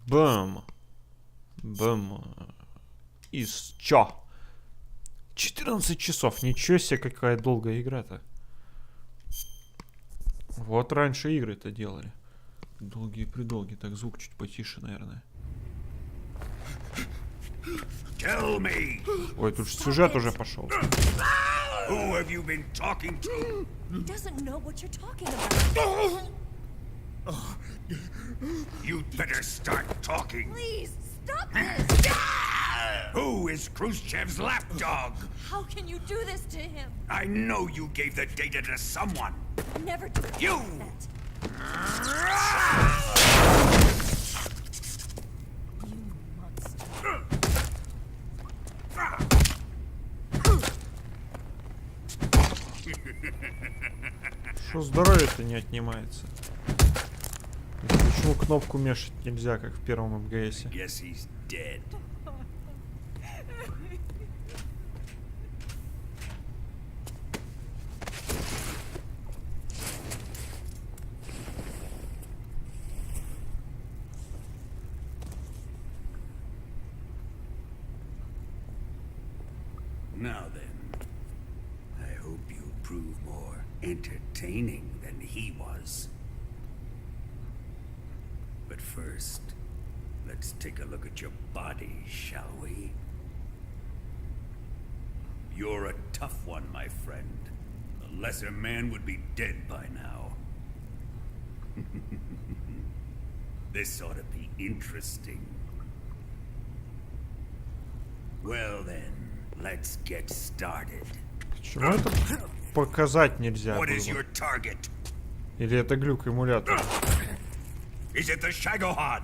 Бэм. Бэм. Из чё? 14 часов. Ничего себе, какая долгая игра-то. Вот раньше игры-то делали. Долгие-предолгие. Так, звук чуть потише, наверное. Ой, тут сюжет уже пошел. Who have you been talking to? He doesn't know what you're talking about. You'd better start talking. Please, stop this! Who is Khrushchev's lapdog? How can you do this to him? I know you gave the data to someone. Never do You! that. You monster. Что здоровье-то не отнимается? Почему кнопку мешать нельзя, как в первом МГСе? Guess he's dead. Now then, I hope you prove more entertaining than he was. But first, let's take a look at your body, shall we? You're a tough one, my friend. A lesser man would be dead by now. This ought to be interesting. Well then, let's get started. Почему это показать нельзя What is было? your target? Или это глюк эмулятора? Is it the Shagohod?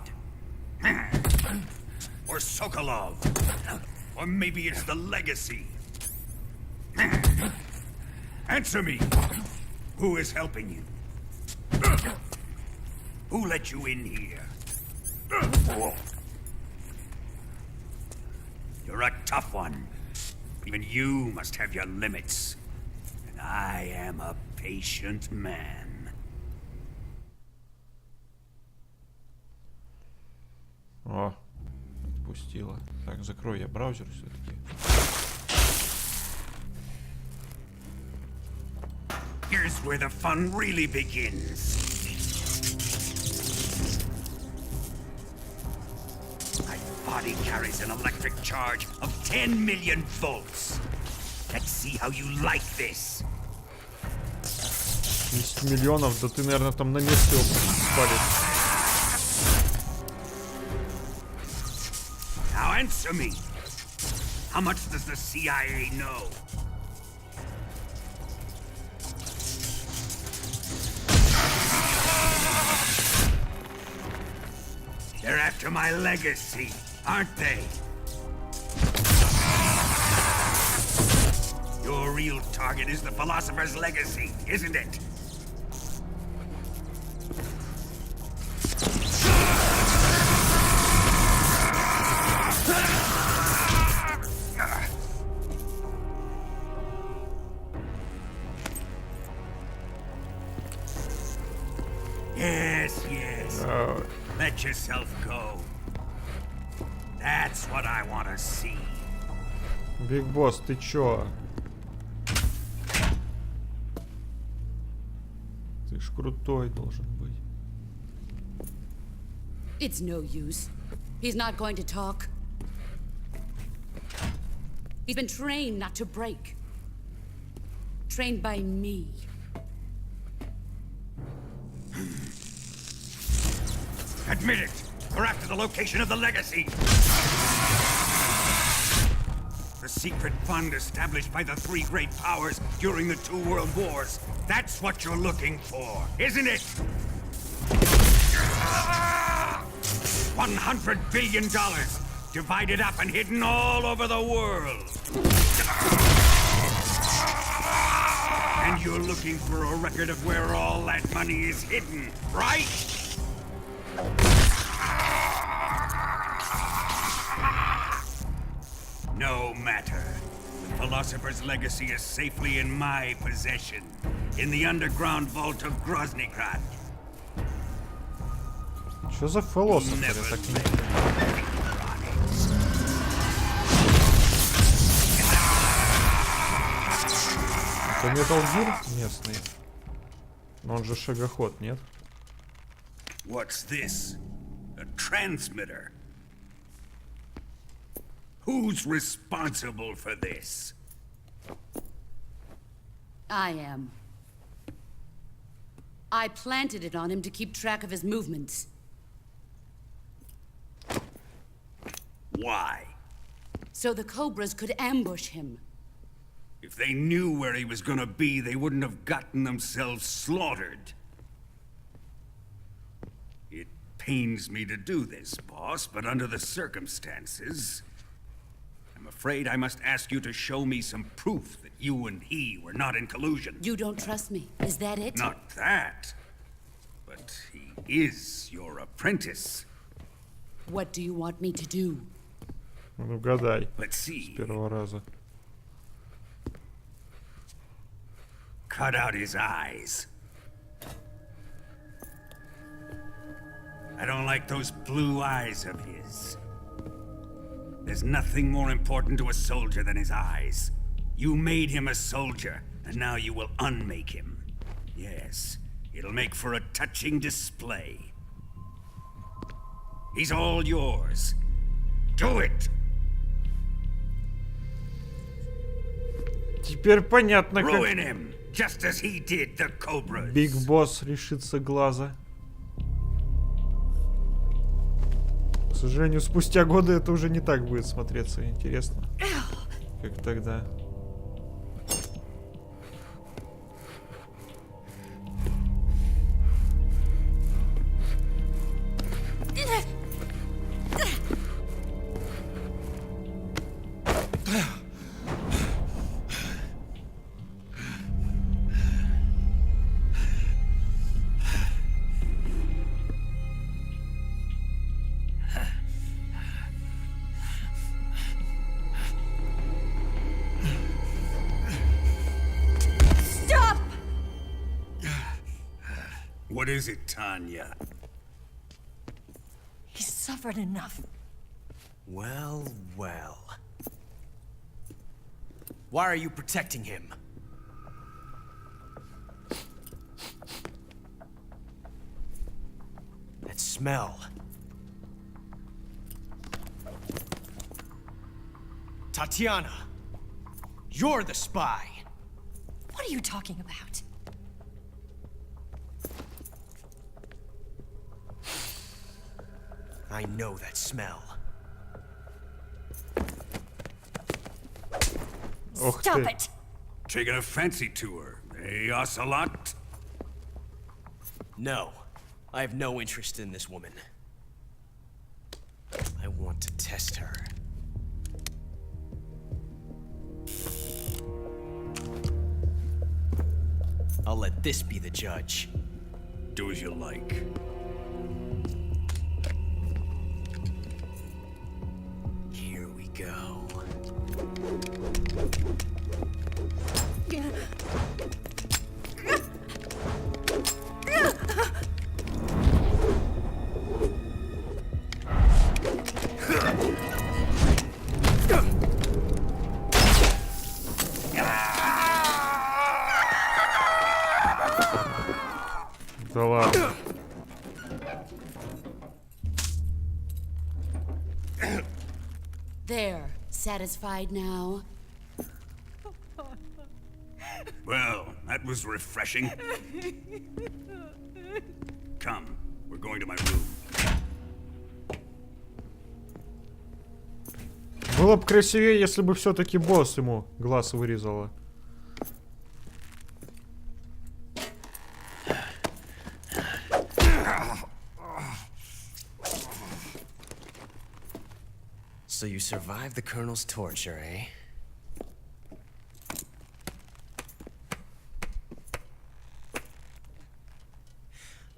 Or Sokolov? Or maybe it's the Legacy? Answer me! Who is helping you? Who let you in here? You're a tough one. Even you must have your limits. And I am a patient man. О, отпустила. Так, закрою я браузер все-таки. Here's where the fun really begins. My body carries an electric charge of 10 million volts. Let's see how you like this. 10 миллионов, да ты, наверное, там на месте его спалишь. Now answer me. How much does the CIA know? They're after my legacy, aren't they? Your real target is the philosopher's legacy, isn't it? Yes, yes. Let yourself go. That's what I want to see. Биг Босс, ты чё? Ты ж крутой должен быть. It's no use. He's not going to talk. He's been trained not to break. Trained by me. Admit it. We're after the location of the legacy. The secret fund established by the three great powers during the two world wars. That's what you're looking for, isn't it? $100 billion, divided up and hidden all over the world. And you're looking for a record of where all that money is hidden, right? No matter. The Philosopher's Legacy is safely in my possession, in the underground vault of Groznygrad. Что за философ? Я так не понимаю. Это Metal Gear местный? Но он же шагоход, нет? What's this? A transmitter. Who's responsible for this? I am. I planted it on him to keep track of his movements. Why? So the Cobras could ambush him. If they knew where he was gonna be, they wouldn't have gotten themselves slaughtered. It pains me to do this, boss, but under the circumstances, I'm afraid I must ask you to show me some proof that you and he were not in collusion. You don't trust me, is that it? Not that, but he is your apprentice. What do you want me to do? Ну, угадай. Let's С see. первого раза. Cut out his eyes. I don't like those blue eyes of his. There's nothing more important to a soldier than his eyes. You made him a soldier, and now you will unmake him. Yes, it'll make for a touching display. He's all yours. Do it! Теперь понятно, Ruin как him, just as he did the Cobras. Биг Босс решится глаза. К сожалению, спустя годы это уже не так будет смотреться. Интересно. Как тогда. Stop! What is it, Tanya? He's suffered enough. Well, well. Why are you protecting him? That smell. Tatiana, you're the spy. What are you talking about? I know that smell. Ох Stop ты. it! Taking a fancy tour, eh, Ocelot? No, I have no interest in this woman. I want to test her. I'll let this be the judge. Do as you like. Here we go. Да ладно. There, satisfied now? Well, that was refreshing. Come, we're going to my room. Было бы красивее, если бы все-таки босс ему глаз вырезала. So you survived the Colonel's torture, eh?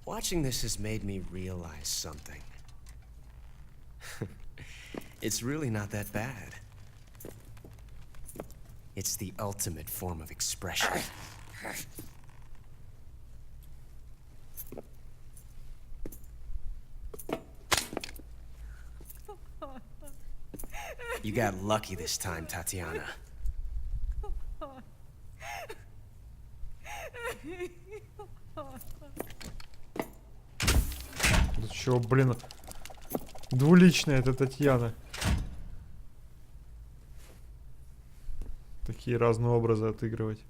Watching this has made me realize something. It's really not that bad. It's the ultimate form of expression. You got lucky this time, Tatiana. Да чё, блин, двуличная эта Татьяна. Такие разные образы отыгрывать.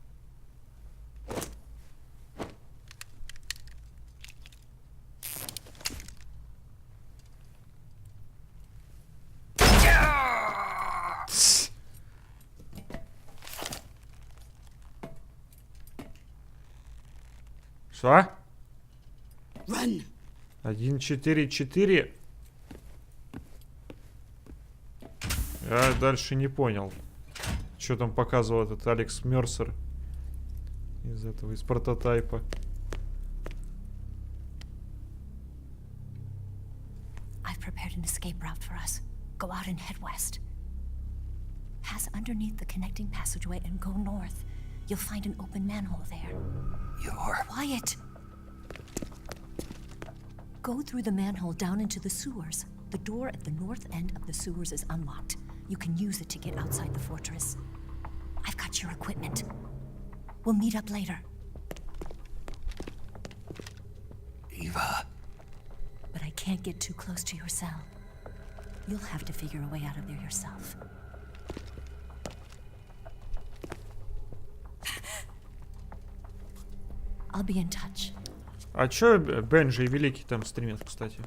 Что? Run! 1-4-4. Я дальше не понял. Что там показывал этот Алекс Мерсер из этого, из прототайпа. I've prepared an escape route for us. Go out and head west. Pass underneath the connecting passageway and go north. You'll find an open manhole there. You're... Quiet! Go through the manhole down into the sewers. The door at the north end of the sewers is unlocked. You can use it to get outside the fortress. I've got your equipment. We'll meet up later. Eva. But I can't get too close to your cell. You'll have to figure a way out of there yourself. I'll be in touch. А чё Бенджи и Великий там стримят, кстати?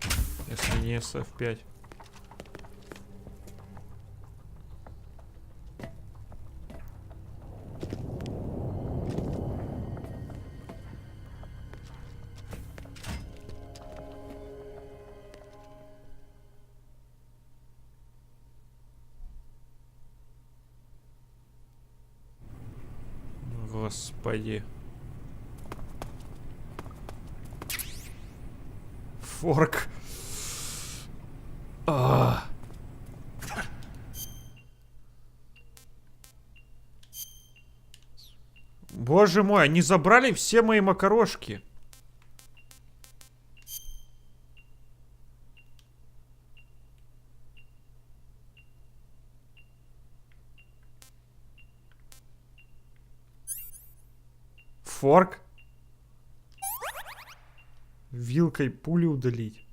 Если не SF5. Господи. Форк. Боже мой, они забрали все мои макарошки. Форк. Вилкой пули удалить.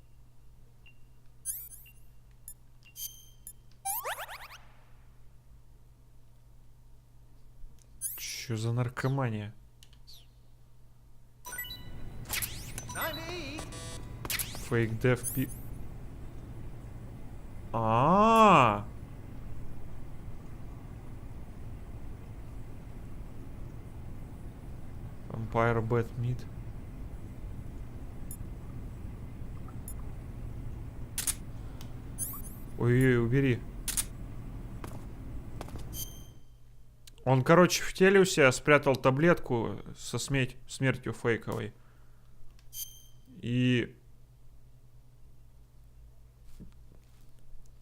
Чё за наркомания? Фейк дев пи... А-а-а! Vampire Bad Meat. Ой-ой, убери. Он, короче, в теле у себя спрятал таблетку со смертью фейковой. И...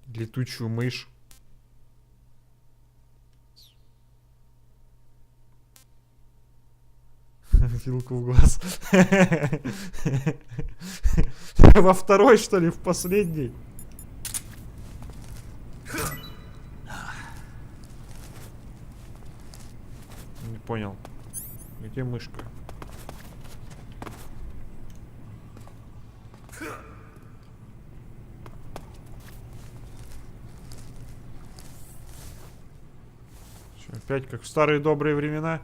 летучую мышь. Вилку в глаз. Во второй, что ли, в последний? Не понял. Где мышка? Что, опять как в старые добрые времена?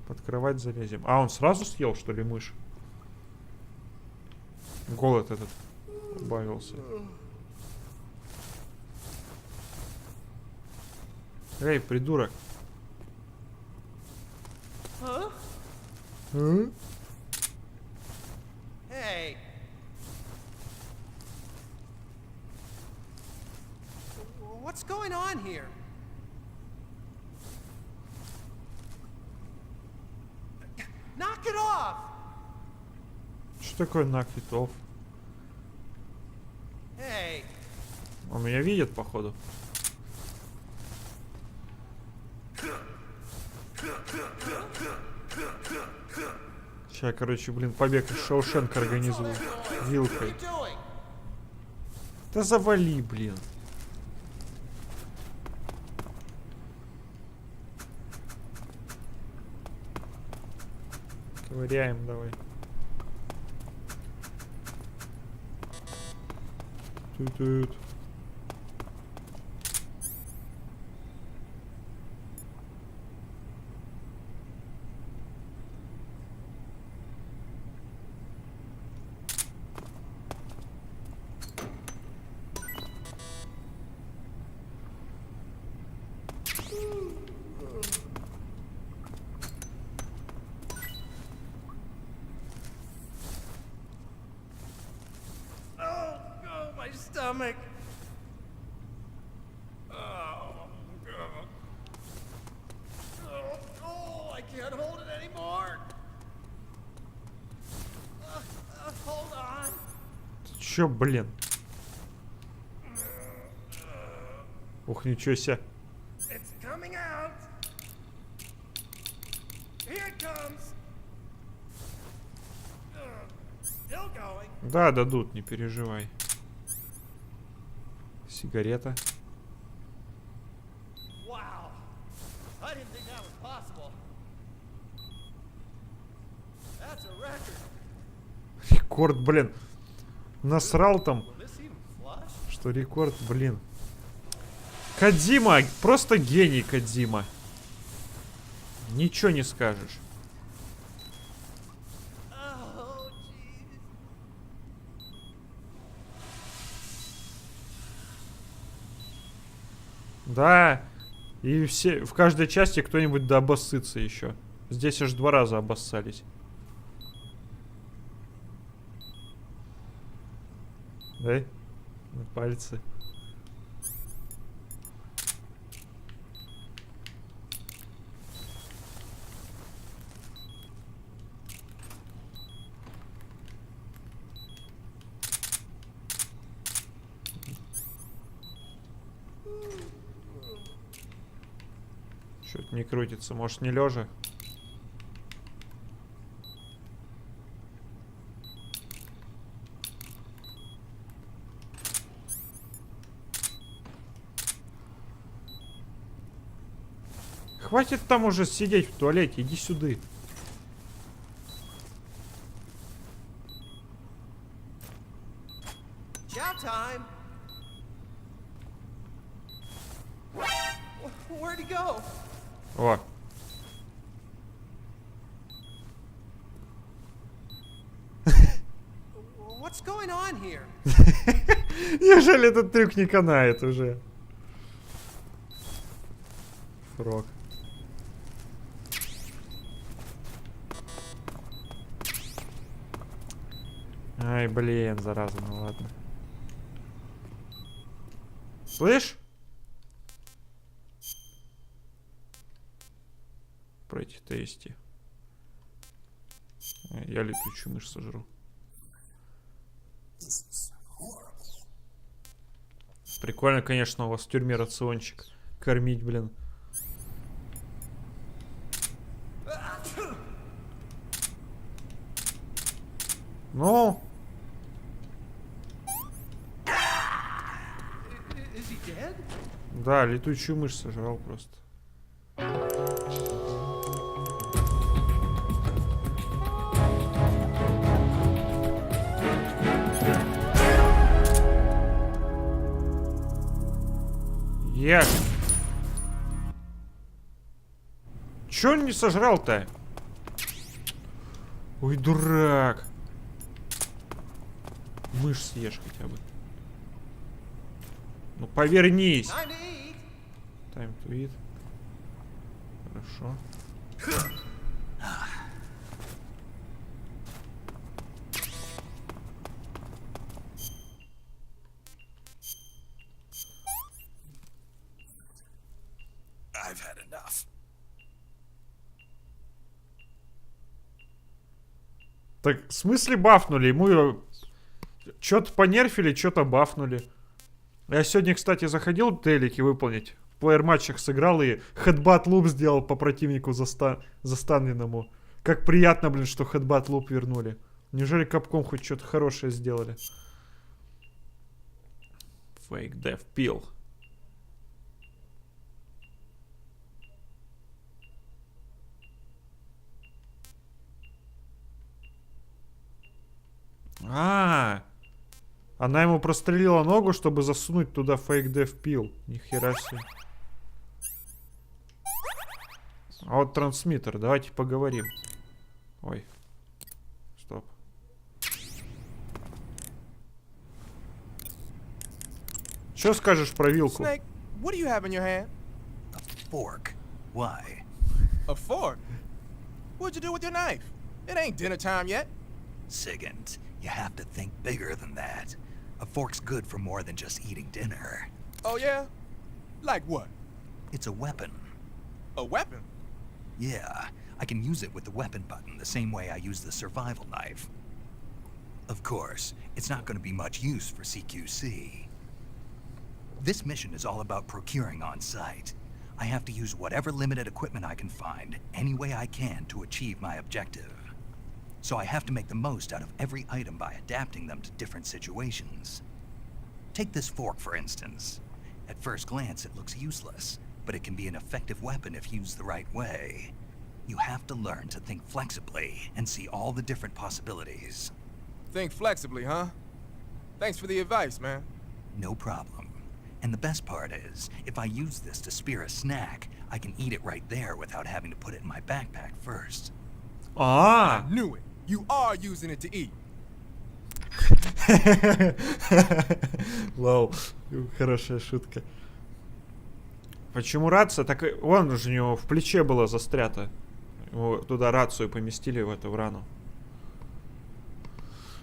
Под кровать залезем. А, он сразу съел, что ли, мышь? Голод этот убавился. Эй, придурок. Huh? А? Hey. What's going on here? Knock it off! Что такое накитов? Hey. Он меня видит, походу. Сейчас, короче, блин, побег из Шоушенка организую. Вилкой. Да завали, блин. Ковыряем давай. Тут. Oh, my stomach. Oh, I can't hold it anymore. Hold on. Чё, блин? Ух, ничего себе. It's coming out. Here it comes. Still going. Да, дадут, не переживай. Сигарета. Wow. I didn't think that was possible. That's a record. Рекорд, блин. Насрал там, Will this even flush? что рекорд, блин. Кодзима, просто гений Кодзима. Ничего не скажешь. Oh, jeez. Да. И все, в каждой части кто-нибудь да обоссытся еще. Здесь аж 2 раза обоссались. Да? На пальцы. Что-то не крутится. Может, не лежа? Хватит там уже сидеть в туалете, иди сюда. Chow time. Where'd he go? О. What's going on here? Неужели этот трюк не канает уже? Фрог. Ай, блин, зараза, ну ладно. Слышь? Пройти тести. Я летучую мышь сожру. Прикольно, конечно, у вас в тюрьме рациончик. Кормить, блин. Ну? Is he dead? Да, летучую мышь сожрал просто. Як? Чё он не сожрал-то? Ой, дурак. Мышь съешь хотя бы. Ну повернись. Time to eat. Time to eat. Хорошо. I've had enough. Так, в смысле бафнули? Ему что-то понерфили, что-то бафнули. Я сегодня, кстати, заходил в делики выполнить. В плеер-матчах сыграл и хедбат-луп сделал по противнику застанленному. Как приятно, блин, что хедбат-луп вернули. Неужели Капком хоть что-то хорошее сделали? Fake Death Pill. Она ему прострелила ногу, чтобы засунуть туда фейк деф пил. Нихера себе. А вот трансмиттер, давайте поговорим. Ой. Стоп. Что скажешь про вилку? Snake, what do you have in your hand? A fork. Why? A fork? What'd you do with your knife? It ain't dinner time yet. Sigint, you have to think bigger than that. A fork's good for more than just eating dinner. Oh yeah? Like what? It's a weapon. A weapon? Yeah, I can use it with the weapon button the same way I use the survival knife. Of course, it's not going to be much use for CQC. This mission is all about procuring on site. I have to use whatever limited equipment I can find, any way I can to achieve my objective. So I have to make the most out of every item by adapting them to different situations. Take this fork, for instance. At first glance, it looks useless, but it can be an effective weapon if used the right way. You have to learn to think flexibly and see all the different possibilities. Think flexibly, huh? Thanks for the advice, man. No problem. And the best part is, if I use this to spear a snack, I can eat it right there without having to put it in my backpack first. I knew it. You are using it to eat. Лол, хорошая шутка. Почему рация? Так вон уже у него в плече было застрято. Его туда рацию поместили, в эту рану.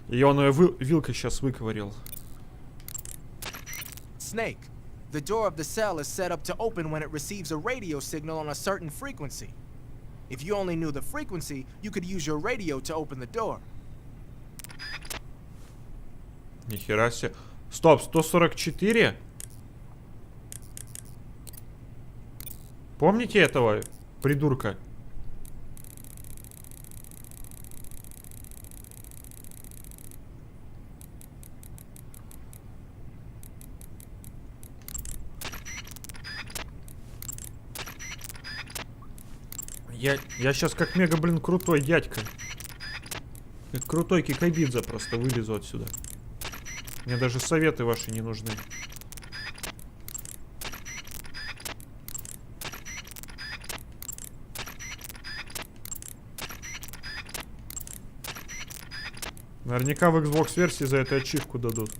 И он ее вилкой сейчас выковырил. Snake, the door of the cell is set up to open when it receives a radio signal on a certain frequency. If you only knew the frequency, you could use your radio to open the door. Нихера себе. Стоп, 144? Помните этого придурка? Я сейчас как мега, блин, крутой дядька. Как крутой кикабидзе просто вылезу отсюда. Мне даже советы ваши не нужны. Наверняка в Xbox версии за это ачивку дадут.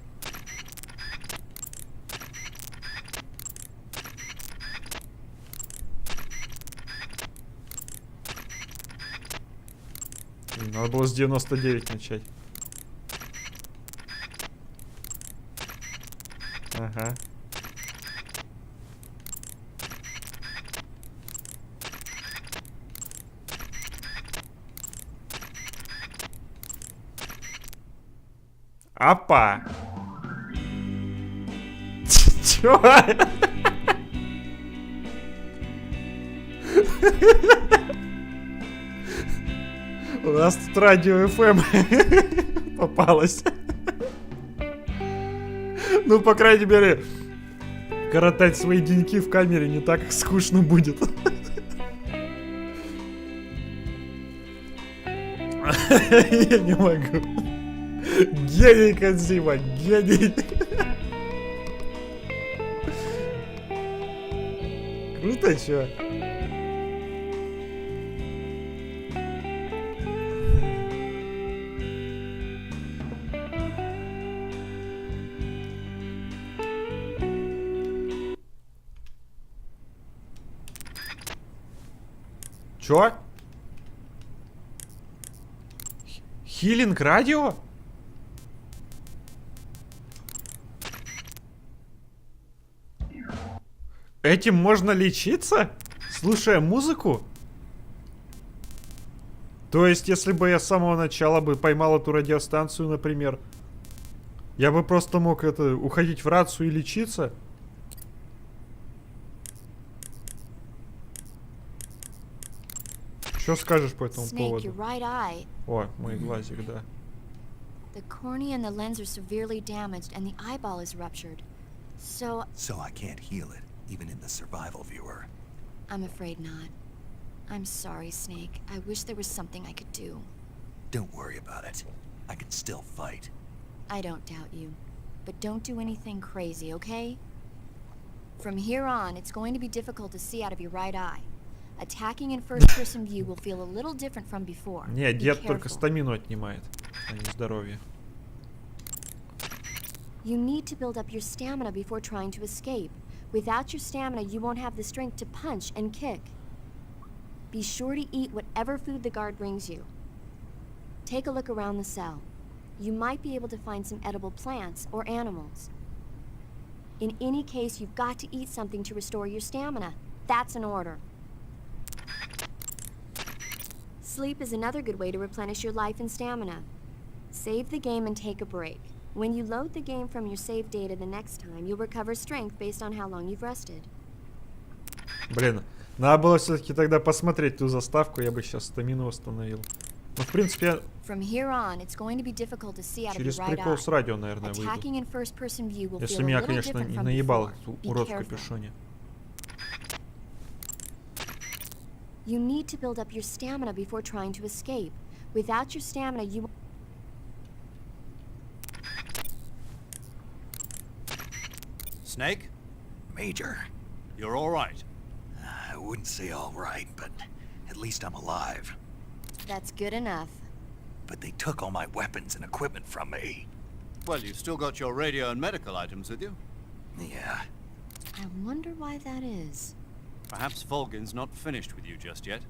Надо было с 99 начать. Ага. Опа! Чё? У нас тут радио FM попалось. Ну, по крайней мере, коротать свои деньки в камере не так скучно будет. Я не могу. Гений, Кодзима, гений. Круто, чё? Чё? Хилинг радио? Этим можно лечиться? Слушая музыку? То есть, если бы я с самого начала бы поймал эту радиостанцию, например, я бы просто мог уходить в рацию и лечиться? Что скажешь по этому поводу? Snake, your right eye. О, мой глазик, да. The cornea and the lens are severely damaged and the eyeball is ruptured. So I can't heal it, even in the survival viewer. I'm afraid not. I'm sorry, Snake. I wish there was something I could do. Don't worry about it. I could still fight. I don't doubt you. But don't do anything crazy, okay? From here on, it's going to be difficult to see out of your right eye. Attacking in first-person view will feel a little different from before. Не, Be дед только careful. стамину отнимает, а не здоровье. You need to build up your stamina before trying to escape. Without your stamina, you won't have the strength to punch and kick. Be sure to eat whatever food the guard brings you. Take a look around the cell. You might be able to find some edible plants or animals. In any case, you've got to eat something to restore your stamina. That's an order. Sleep is another good way to replenish your life and stamina. Save the game and take a break. When you load the game from your save data the next time, you'll recover strength based on how long you've rested. Блин, надо было все-таки тогда посмотреть ту заставку, я бы сейчас стамину восстановил. Ну, в принципе, я From here on, it's going to be difficult to see out of your через right прикол eye. с радио, наверное, выйду. Attacking in first-person view will Если feel a меня, little конечно, different не from наебал before. этот Be урод в careful. капюшоне. You need to build up your stamina before trying to escape. Without your stamina, you... Snake? Major, You're all right. I wouldn't say all right, but at least I'm alive. That's good enough. But they took all my weapons and equipment from me. Well, you've still got your radio and medical items with you. Yeah, I wonder why that is. Perhaps Volgin's not finished with you just yet.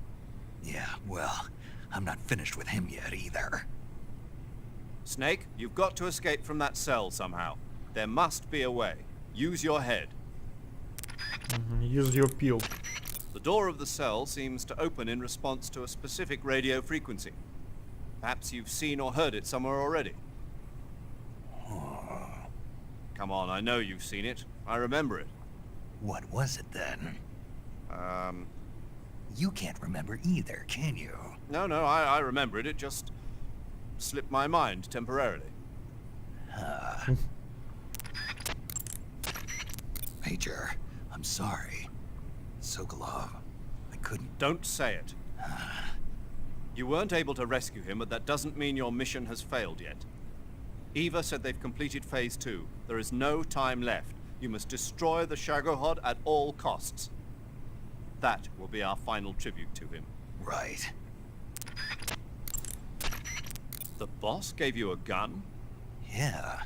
yeah, well, I'm not finished with him yet either. Snake, you've got to escape from that cell somehow. There must be a way. Use your head. Use your peel. The door of the cell seems to open in response to a specific radio frequency. Perhaps you've seen or heard it somewhere already. Come on, I know you've seen it. I remember it. What was it then? You can't remember either, can you? No, I remember it. It just slipped my mind temporarily. Major, I'm sorry. Sokolov, I couldn't. Don't say it. You weren't able to rescue him, but that doesn't mean your mission has failed yet. Eva said they've completed Phase 2. There is no time left. You must destroy the Shagohod at all costs. That will be our final tribute to him. Right. The boss gave you a gun? Yeah,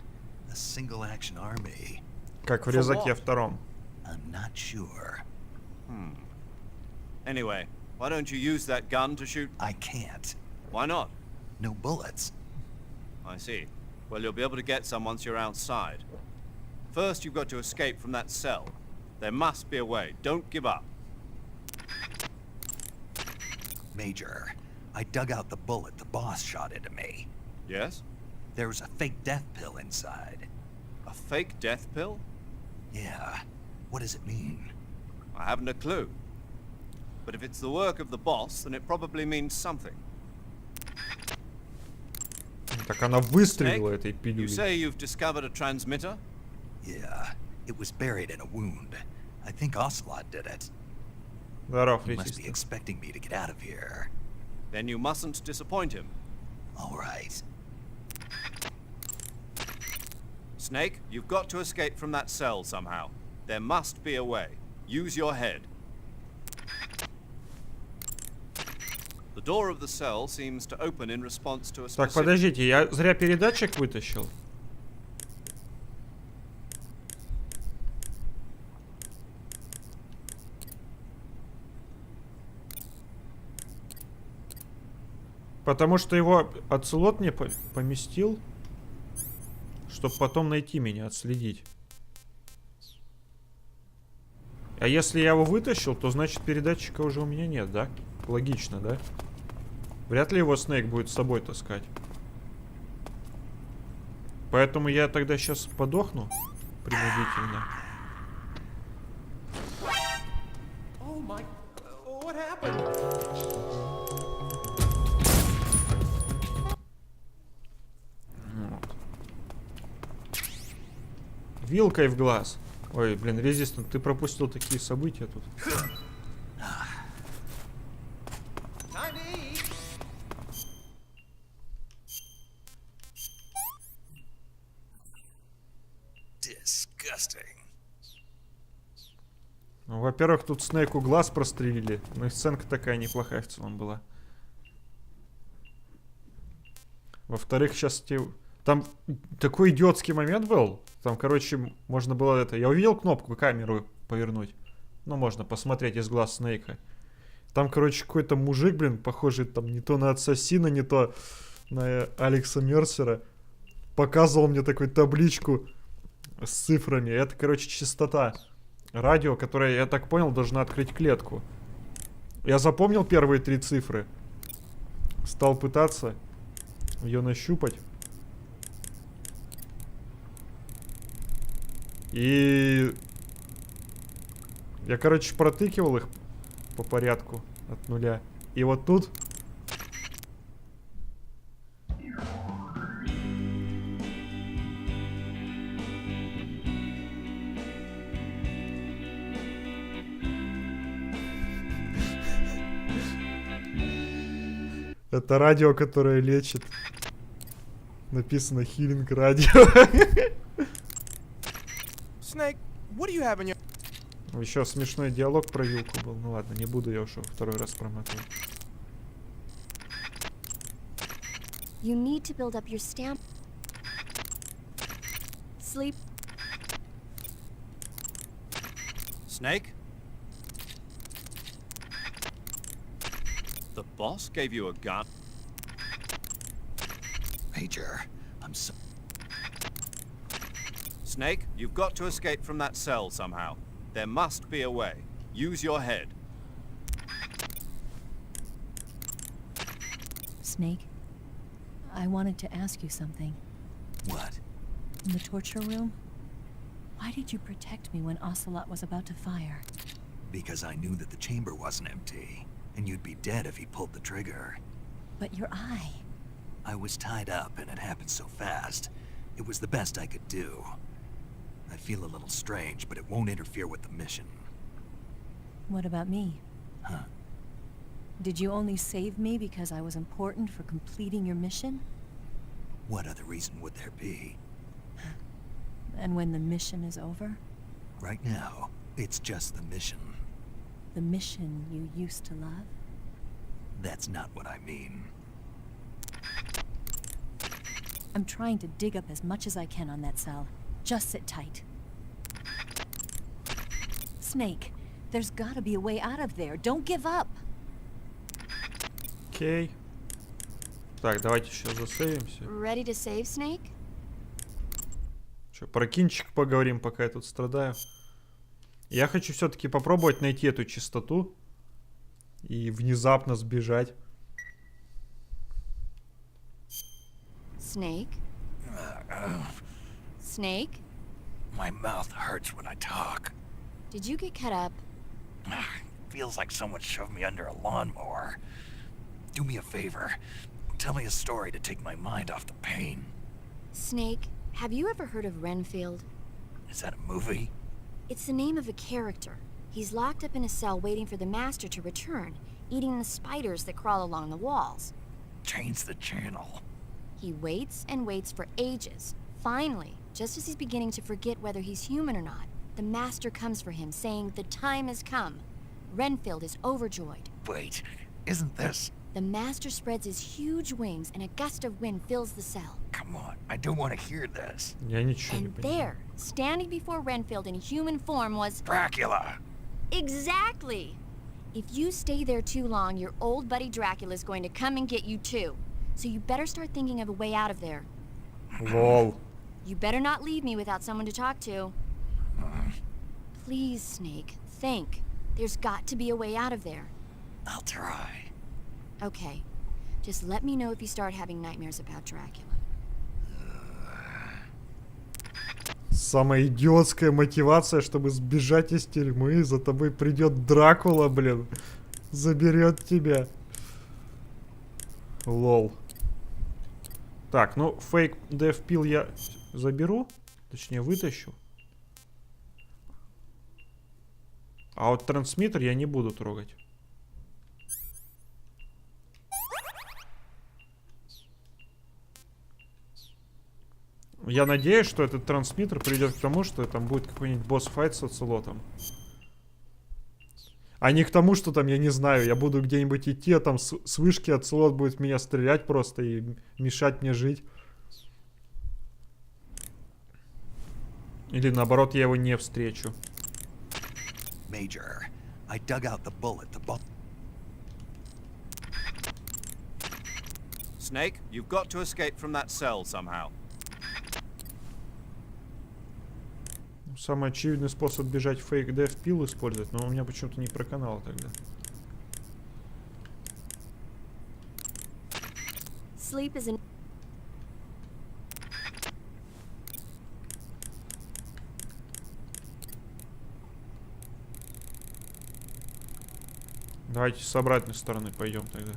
a single-action army. Как в For резаке what? втором. I'm not sure. Anyway, why don't you use that gun to shoot? I can't. Why not? No bullets. I see. Well, you'll be able to get some once you're outside. First, you've got to escape from that cell. There must be a way. Don't give up. Major, I dug out the bullet the boss shot into me. Yes? There was a fake death pill inside. A fake death pill? Yeah. What does it mean? I haven't a clue. But if it's the work of the boss, then it probably means something. Так она выстрелила этой You пилюлей. say you've discovered a transmitter? Yeah, it was buried in a wound. I think Ocelot did it. Здоров, He must be лесистый. expecting me to get out of here. Then you mustn't disappoint him. All right. Snake, you've got to escape from that cell somehow. There must be a way. Use your head. The door of the cell seems to open in response to a Так, specific... подождите, я зря передатчик вытащил? Потому что его оцелот мне поместил, чтобы потом найти меня, отследить. А если я его вытащил, то значит передатчика уже у меня нет, да? Логично, да? Вряд ли его Снейк будет с собой таскать. Поэтому я тогда сейчас подохну принудительно. Oh my... what happened? Вот. Вилкой в глаз. Ой, блин, Резистант, ты пропустил такие события тут. Disgusting. Ну, во-первых, тут Снейку глаз прострелили. Ну и сценка такая неплохая в целом была. Во-вторых, сейчас там такой идиотский момент был. Там, короче, можно было это... Я увидел кнопку камеру повернуть. Ну, можно посмотреть из глаз Снейка. Там, короче, какой-то мужик, блин, похожий там не то на ассасина, не то на Алекса Мерсера. Показывал мне такую табличку с цифрами. Это, короче, частота радио, которая, я так понял, должна открыть клетку. Я запомнил первые 3 цифры. Стал пытаться ее нащупать. И я, короче, протыкивал их по порядку от 0. И вот тут... Это радио, которое лечит. Написано «Хилинг радио». Snake, what do you have in your... Еще смешной диалог про вилку был. Ну ладно, не буду я уже второй раз проматывать. You need to build up your stamina. Sleep. Snake? The boss gave you a gun? Major, I'm so... Snake, you've got to escape from that cell somehow. There must be a way. Use your head. Snake, I wanted to ask you something. What? In the torture room, why did you protect me when Ocelot was about to fire? Because I knew that the chamber wasn't empty, and you'd be dead if he pulled the trigger. But your eye... I was tied up, and it happened so fast. It was the best I could do. I feel a little strange, but it won't interfere with the mission. What about me? Huh? Did you only save me because I was important for completing your mission? What other reason would there be? And when the mission is over? Right now, it's just the mission. The mission you used to love? That's not what I mean. I'm trying to dig up as much as I can on that cell. Just sit tight. Snake, there's gotta be a way out of there. Don't give up. Окей. Так, давайте еще засейвимся. Ready to save, Snake? Что, про кинчик поговорим, пока я тут страдаю. Я хочу все-таки попробовать найти эту частоту и внезапно сбежать. Snake? Snake? My mouth hurts when I talk. Did you get cut up? Feels like someone shoved me under a lawnmower. Do me a favor. Tell me a story to take my mind off the pain. Snake, have you ever heard of Renfield? Is that a movie? It's the name of a character. He's locked up in a cell waiting for the master to return, eating the spiders that crawl along the walls. Change the channel. He waits and waits for ages. Finally, just as he's beginning to forget whether he's human or not, the master comes for him, saying the time has come. Renfield is overjoyed. Wait, isn't this... The master spreads his huge wings and a gust of wind fills the cell. Come on, I don't want to hear this. Я ничего не And понимаю. there, standing before Renfield in human form was... Dracula! Exactly! If you stay there too long, your old buddy Dracula's going to come and get you too. So you better start thinking of a way out of there. Лол. You better not leave me without someone to talk to. Please, Snake, think. There's got to be a way out of there. I'll try. Okay. Just let me know if you start having nightmares about Dracula. Самая идиотская мотивация, чтобы сбежать из тюрьмы. За тобой придет Дракула, блин. Заберет тебя. Лол. Так, ну, фейк Death Pill я заберу. Точнее, вытащу. А вот трансмиттер я не буду трогать. Я надеюсь, что этот трансмиттер приведет к тому, что там будет какой-нибудь босс-файт с оцелотом. А не к тому, что там, я не знаю, я буду где-нибудь идти, а там с вышки оцелот будет в меня стрелять просто и мешать мне жить. Или наоборот, я его не встречу. Major, I dug out the bullet. Snake, you've got to escape from that cell somehow. Самый очевидный способ бежать фейк деф пил использовать, но у меня почему-то не проканало тогда. Sleep is an Давайте с обратной стороны пойдем тогда.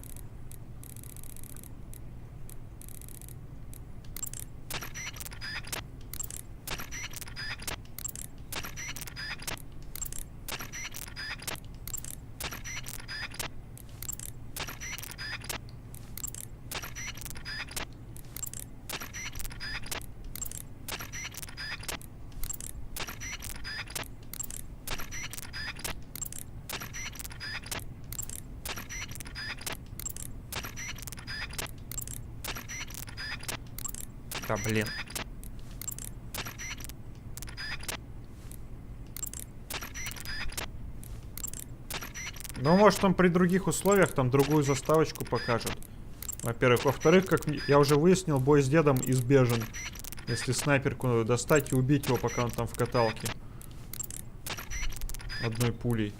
Да, блин. Ну, может, он при других условиях там другую заставочку покажет. Во-первых. Во-вторых, как я уже выяснил, бой с дедом избежен. Если снайперку достать и убить его, пока он там в каталке. Одной пулей.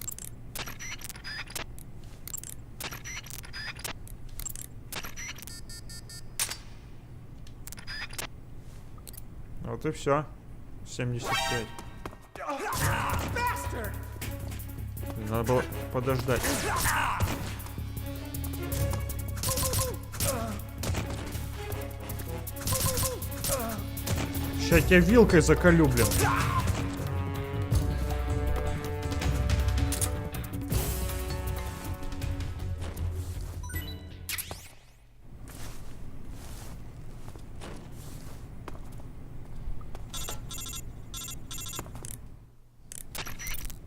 Вот и все. 75. Надо было подождать. Сейчас я тебя вилкой заколю, блин.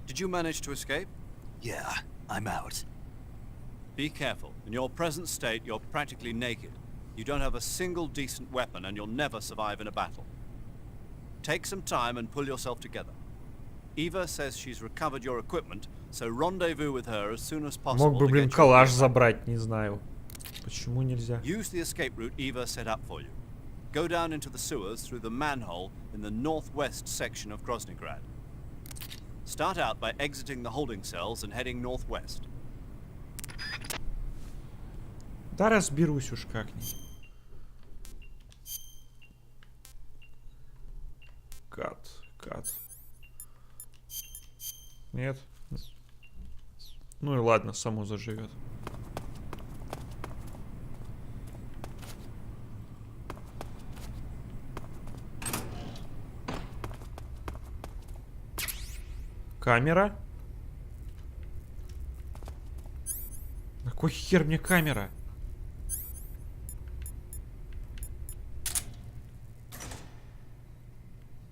Did you manage to escape? Yeah, I'm out. Be careful. In your present state, you're practically naked. You don't have a single decent weapon, and you'll never survive in a battle. Take some time and pull yourself together. Eva says she's recovered your equipment, so rendezvous with her as soon as possible. Мог бы, блин, калаш забрать, не знаю. Почему нельзя? Use the escape route Eva set up for you. Go down into the sewers through the manhole in the northwest section of Groznygrad. Start out by exiting the holding cells and heading northwest. Да разберусь уж как-нибудь. Кат. Нет. Ну и ладно, само заживет. Камера? На кой хер мне камера?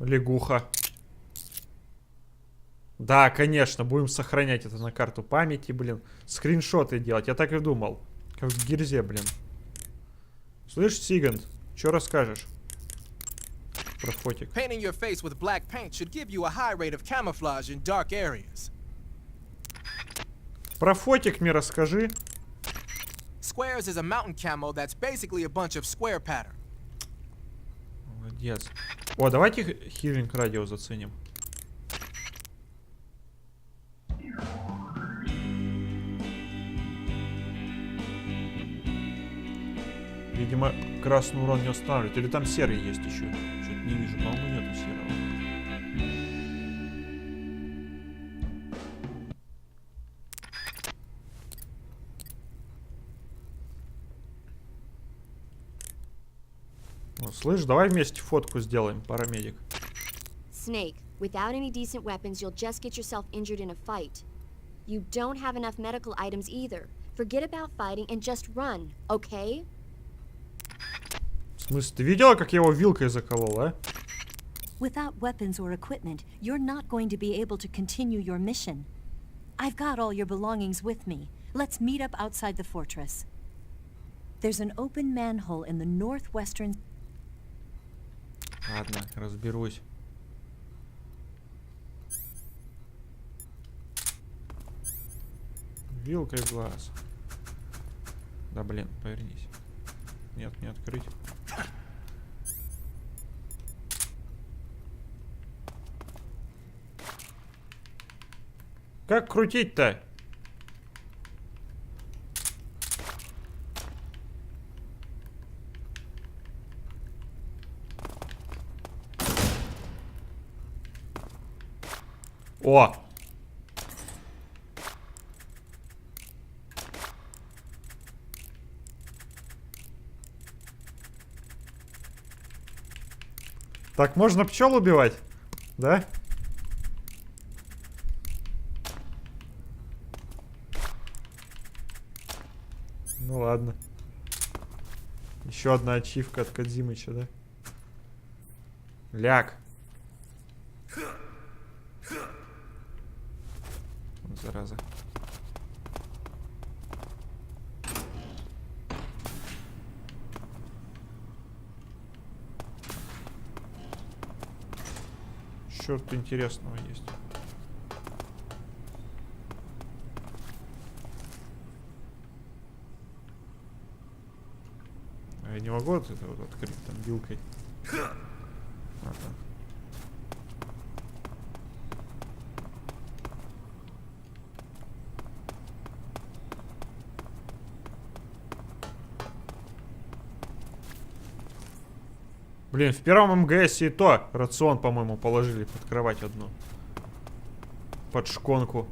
Лягуха. Да, конечно, будем сохранять это на карту памяти, блин. Скриншоты делать, я так и думал. Как в Гирзе, блин. Слышь, Сигант, что расскажешь про фотик? Painting your face with black paint should give you a high rate of camouflage in dark areas. Про фотик мне расскажи. Squares is a mountain camo that's basically a bunch of square pattern. Молодец. О, давайте хилинг радио заценим. Видимо, красный урон не устанавливает. Или там серый есть еще. Что-то не вижу. По-моему, нету серого. Вот, слышь, давай вместе фотку сделаем, парамедик. Snake, without any decent weapons, you'll just get yourself injured in a fight. You don't have enough medical items either. Forget about fighting and just run, okay? В смысле, ты видела, как я его вилкой заколол, а? Without weapons or equipment, you're not going to be able to continue your mission. I've got all your belongings with me. Let's meet up outside the fortress. There's an open manhole in the northwestern... Ладно, разберусь. Вилкой в глаз. Да блин, повернись. Нет, не открыть. Как крутить-то? О! Так можно пчел убивать? Да? Ну ладно. Еще одна ачивка от Кодзимыча, да? Ляг. Зараза. Черт интересного есть. А я не могу вот это вот открыть там вилкой. Ага. Блин, в первом МГС и то рацион, по-моему, положили под кровать одну. Под шконку.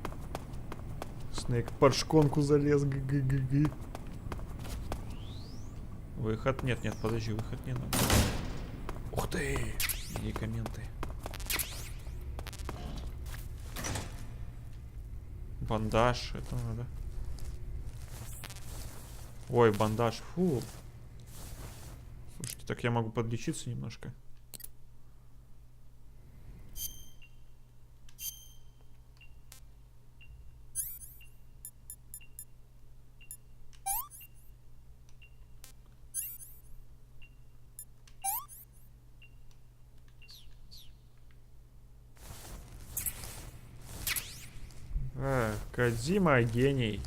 Снейк под шконку залез. Г-г-г-г. Выход. Нет, нет, подожди, выход не надо. Ух ты! Медикаменты. Бандаж. Это надо. Ой, бандаж. Фу. Слушайте, так я могу подлечиться немножко. Кодзима гений.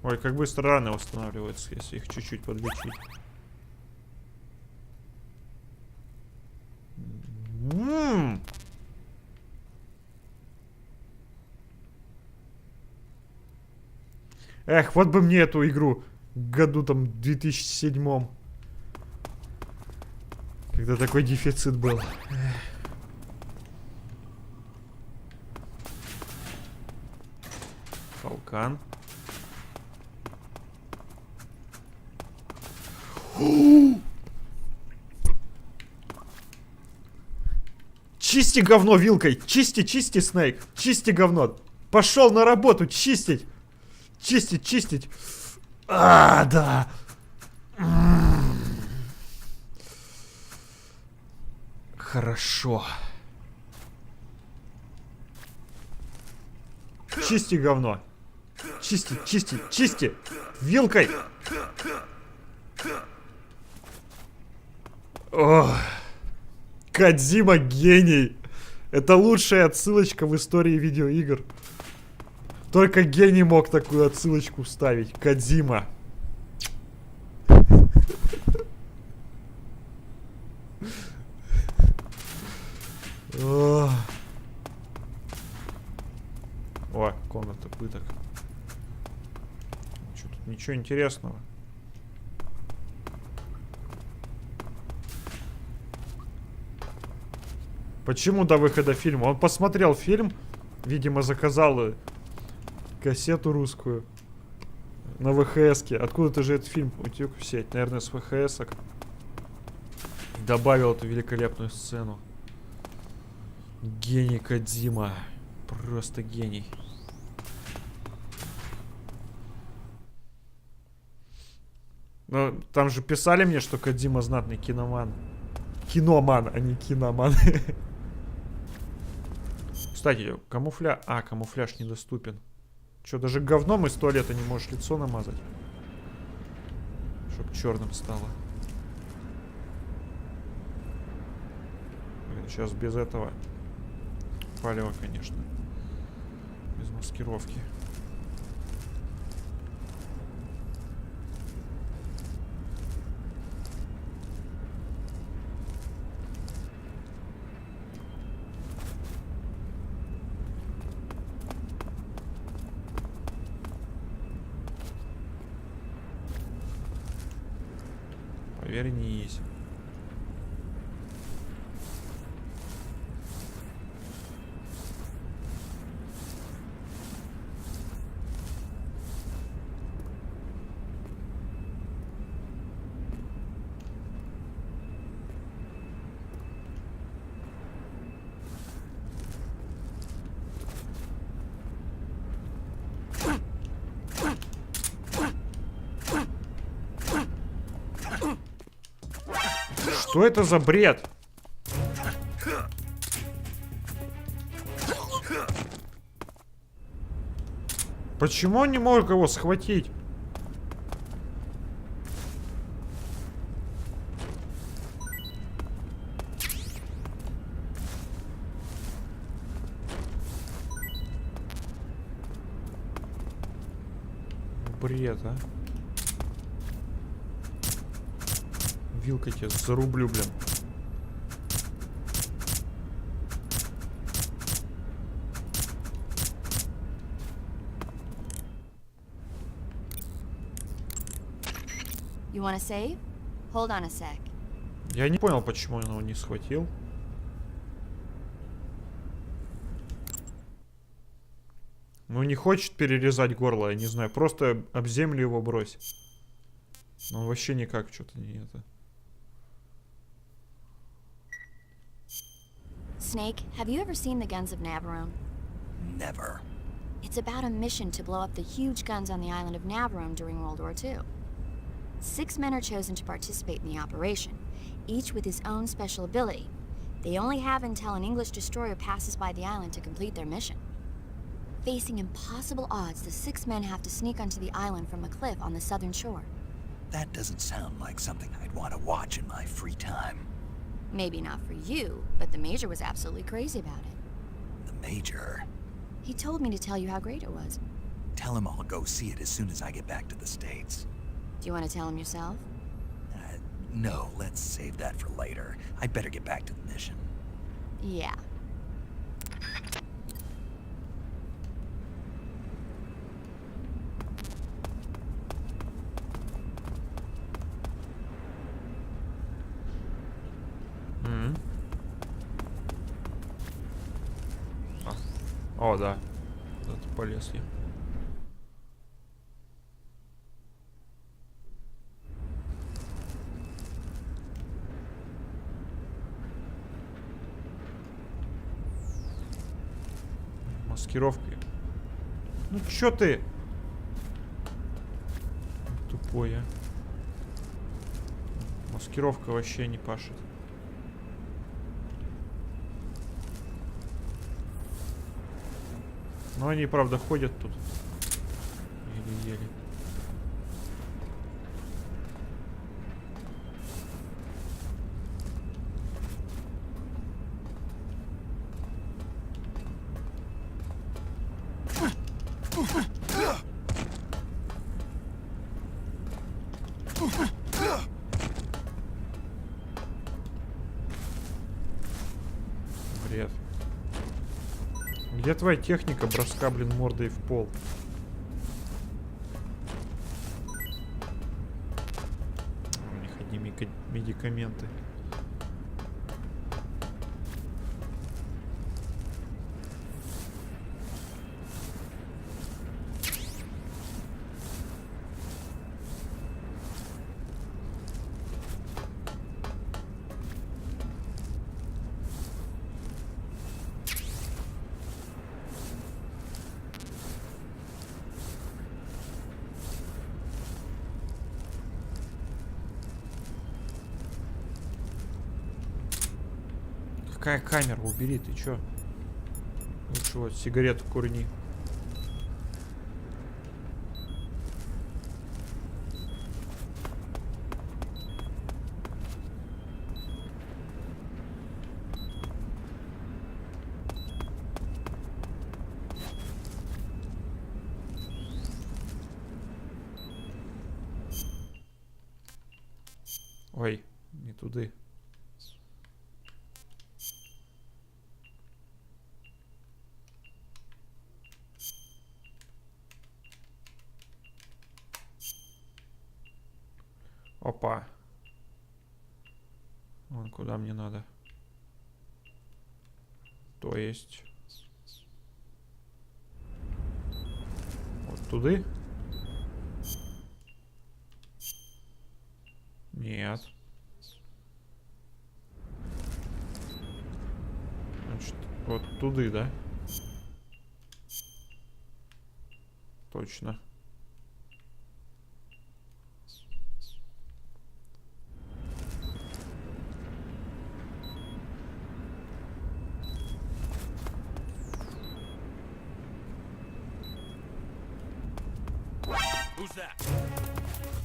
Ой, как быстро раны восстанавливаются, если их чуть-чуть подлечить. Эх, вот бы мне эту игру году там 2007, когда такой дефицит был. Фалкан. Чисти говно вилкой. Чисти, чисти, Снейк. Чисти говно. Пошел на работу чистить. Чистить, чистить. А, да. Хорошо. Чисти говно. Чисти, чисти, чисти. Вилкой. Ох. Кодзима гений. Это лучшая отсылочка в истории видеоигр. Только гений мог такую отсылочку вставить. Кодзима. О, комната пыток. Что тут ничего интересного. Почему до выхода фильма? Он посмотрел фильм, видимо, заказал кассету русскую на ВХС-ке. Откуда-то же этот фильм утек в сеть, наверное, с ВХС-ок. Добавил эту великолепную сцену. Гений Кодзима. Просто гений. Но там же писали мне, что Кодзима знатный киноман. Киноман, а не киноман. Кстати, камуфляж... А, камуфляж недоступен. Че, даже говном из туалета не можешь лицо намазать? Чтоб черным стало. Блин, сейчас без этого палево, конечно. Без маскировки. Вернись. Что это за бред? Почему он не мог его схватить? Бред, а? Вилкой тебя зарублю, блин. You want to save? Hold on a sec. Я не понял, почему он его не схватил. Ну, не хочет перерезать горло, я не знаю. Просто об землю его брось. Ну, вообще никак что-то не это. Snake, have you ever seen the guns of Navarone? Never. It's about a mission to blow up the huge guns on the island of Navarone during World War II. 6 men are chosen to participate in the operation, each with his own special ability. They only have until an English destroyer passes by the island to complete their mission. Facing impossible odds, the 6 men have to sneak onto the island from a cliff on the southern shore. That doesn't sound like something I'd want to watch in my free time. Maybe not for you, but the Major was absolutely crazy about it. The Major? He told me to tell you how great it was. Tell him I'll go see it as soon as I get back to the States. Do you want to tell him yourself? No, let's save that for later. I'd better get back to the mission. Yeah. О, да. Куда-то полез я. Маскировки. Ну чё ты? Тупой, а. Маскировка вообще не пашет. Но они, правда, ходят тут. Еле-еле. Бред. Где твоя техника броска, блин, мордой в пол? У них одни медикаменты. Какая камера? Убери, ты чё? Лучше вот сигарету курни. Ой, не туды. Опа. Вон куда мне надо. То есть... Вот туды? Нет. Значит, вот туды, да? Точно.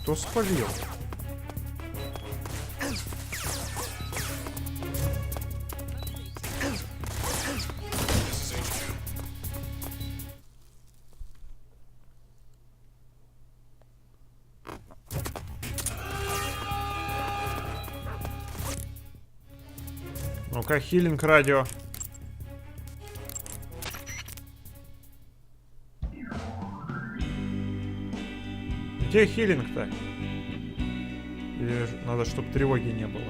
Кто спалил? Ну-ка, хилинг радио. Где хилинг-то? Или надо, чтобы тревоги не было?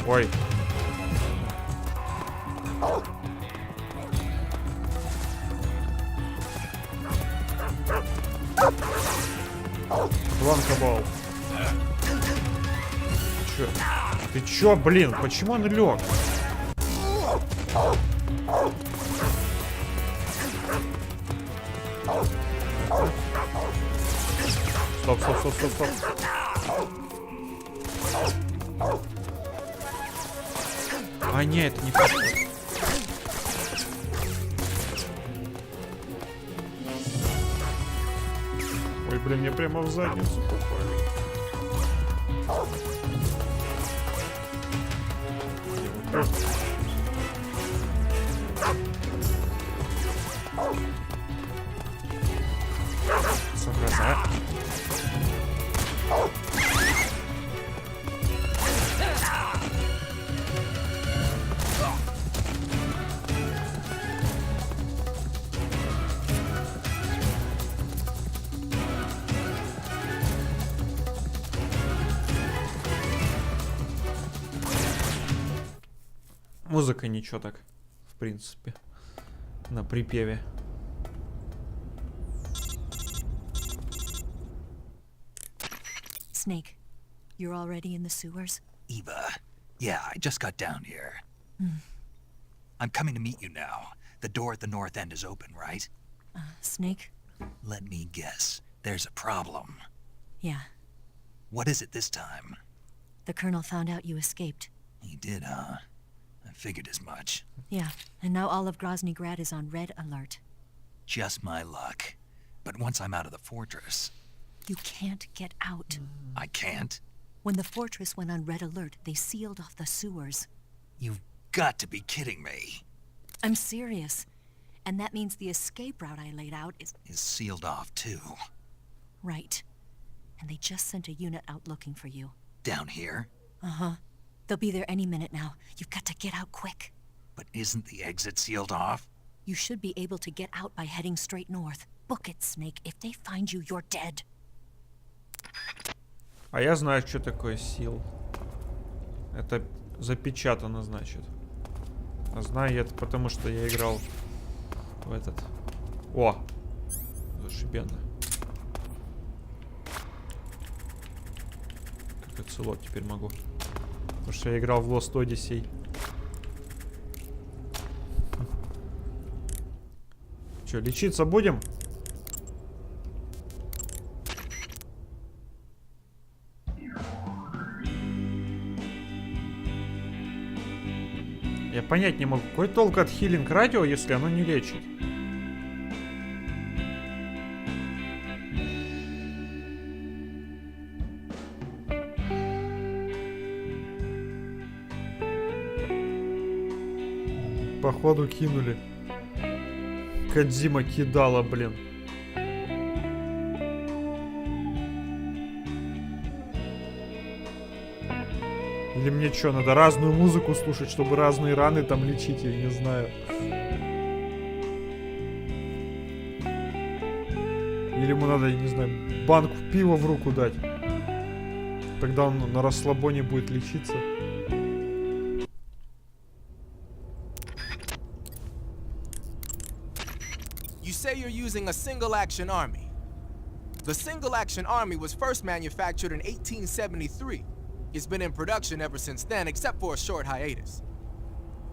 Ой. Бланкобол. Чё? Ты чё, блин? Почему он лег? Стоп, стоп, стоп, стоп, стоп. А, нет, это не подходит. Ой, блин, мне прямо в задницу попали. Зараза. Музыка ничего так, в принципе, на припеве. Snake, you're already in the sewers? Eva, yeah, I just got down here. I'm coming to meet you now. The door at the north end is open, right? Snake? Let me guess. There's a problem. Yeah. What is it this time? The Colonel found out you escaped. He did, huh? I figured as much. Yeah, and now all of Grozny Grad is on red alert. Just my luck. But once I'm out of the fortress... You can't get out. I can't? When the fortress went on red alert, they sealed off the sewers. You've got to be kidding me. I'm serious. And that means the escape route I laid out is Sealed off, too. right. And they just sent a unit out looking for you. Down here? Uh-huh. They'll be there any minute now. You've got to get out quick. But isn't the exit sealed off? You should be able to get out by heading straight north. Book it, Snake. If they find you, you're dead. А я знаю, что такое сил. Это запечатано, значит. А знаю я это потому, что я играл в этот... О! Зашибенно. Как оцелот теперь могу. Потому что я играл в Lost Odyssey. Че, лечиться будем? Я понять не могу, какой толк от хилинг радио, если оно не лечит? Походу кинули. Кодзима кидала, блин. Или мне что, надо разную музыку слушать, чтобы разные раны там лечить, я не знаю. Или ему надо, я не знаю, банку пива в руку дать. Тогда он на расслабоне будет лечиться. You say you're using a single-action army. The single-action army was first manufactured in 1873. It's been in production ever since then, except for a short hiatus.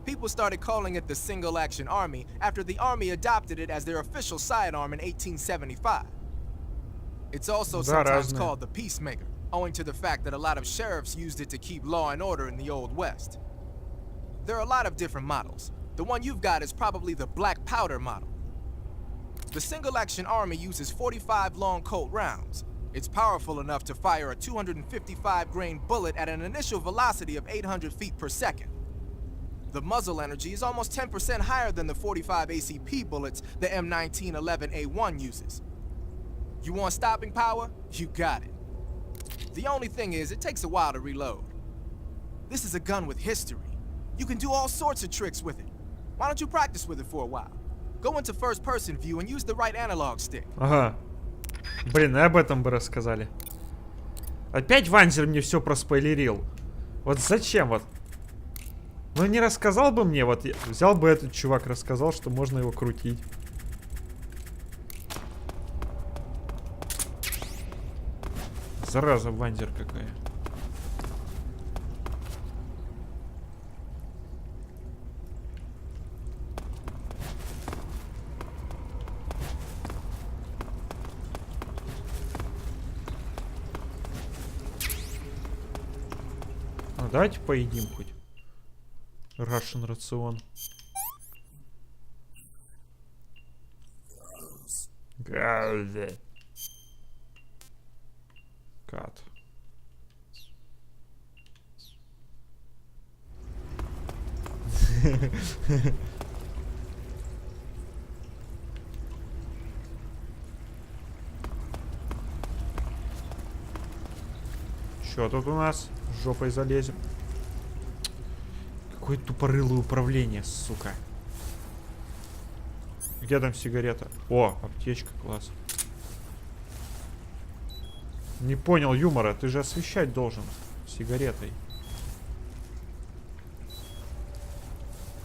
People started calling it the single-action army after the army adopted it as their official sidearm in 1875. It's also sometimes called the Peacemaker, owing to the fact that a lot of sheriffs used it to keep law and order in the Old West. There are a lot of different models. The one you've got is probably the black powder model. The single-action army uses 45 long Colt rounds. It's powerful enough to fire a 255-grain bullet at an initial velocity of 800 feet per second. The muzzle energy is almost 10% higher than the 45 ACP bullets the M1911A1 uses. You want stopping power? You got it. The only thing is, it takes a while to reload. This is a gun with history. You can do all sorts of tricks with it. Why don't you practice with it for a while? Go into first-person view and use the right analog stick. Ага. Блин, и об этом бы рассказали. Опять Ванзер мне все проспойлерил. Вот зачем вот? Ну не рассказал бы мне, вот взял бы этот чувак, рассказал, что можно его крутить. Зараза, Ванзер какая. Ну, давайте поедим хоть. Russian рацион. Галде. Кат. Что тут у нас? Жопой залезем. Какое тупорылое управление, сука. Где там сигарета? О, аптечка, класс. Не понял юмора, ты же освещать должен сигаретой.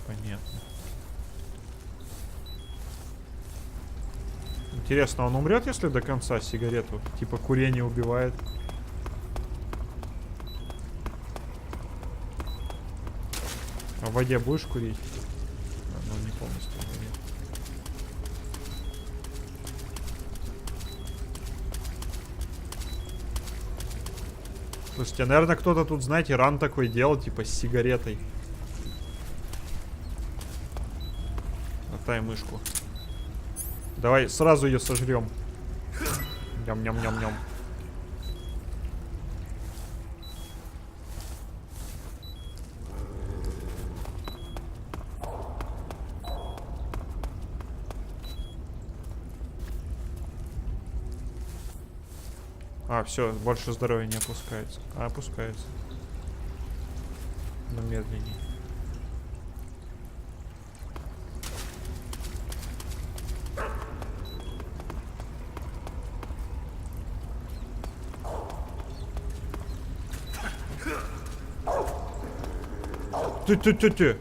Понятно. Интересно, он умрет, если до конца сигарету? Типа курение убивает. А в воде будешь курить? Ну, не полностью. Слушайте, наверное, кто-то тут, знаете, ран такой делал, типа с сигаретой. Отдай мышку. Давай сразу ее сожрем. Ням-ням-ням-ням. А, все, больше здоровья не опускается. А, опускается. Но медленнее. Ты.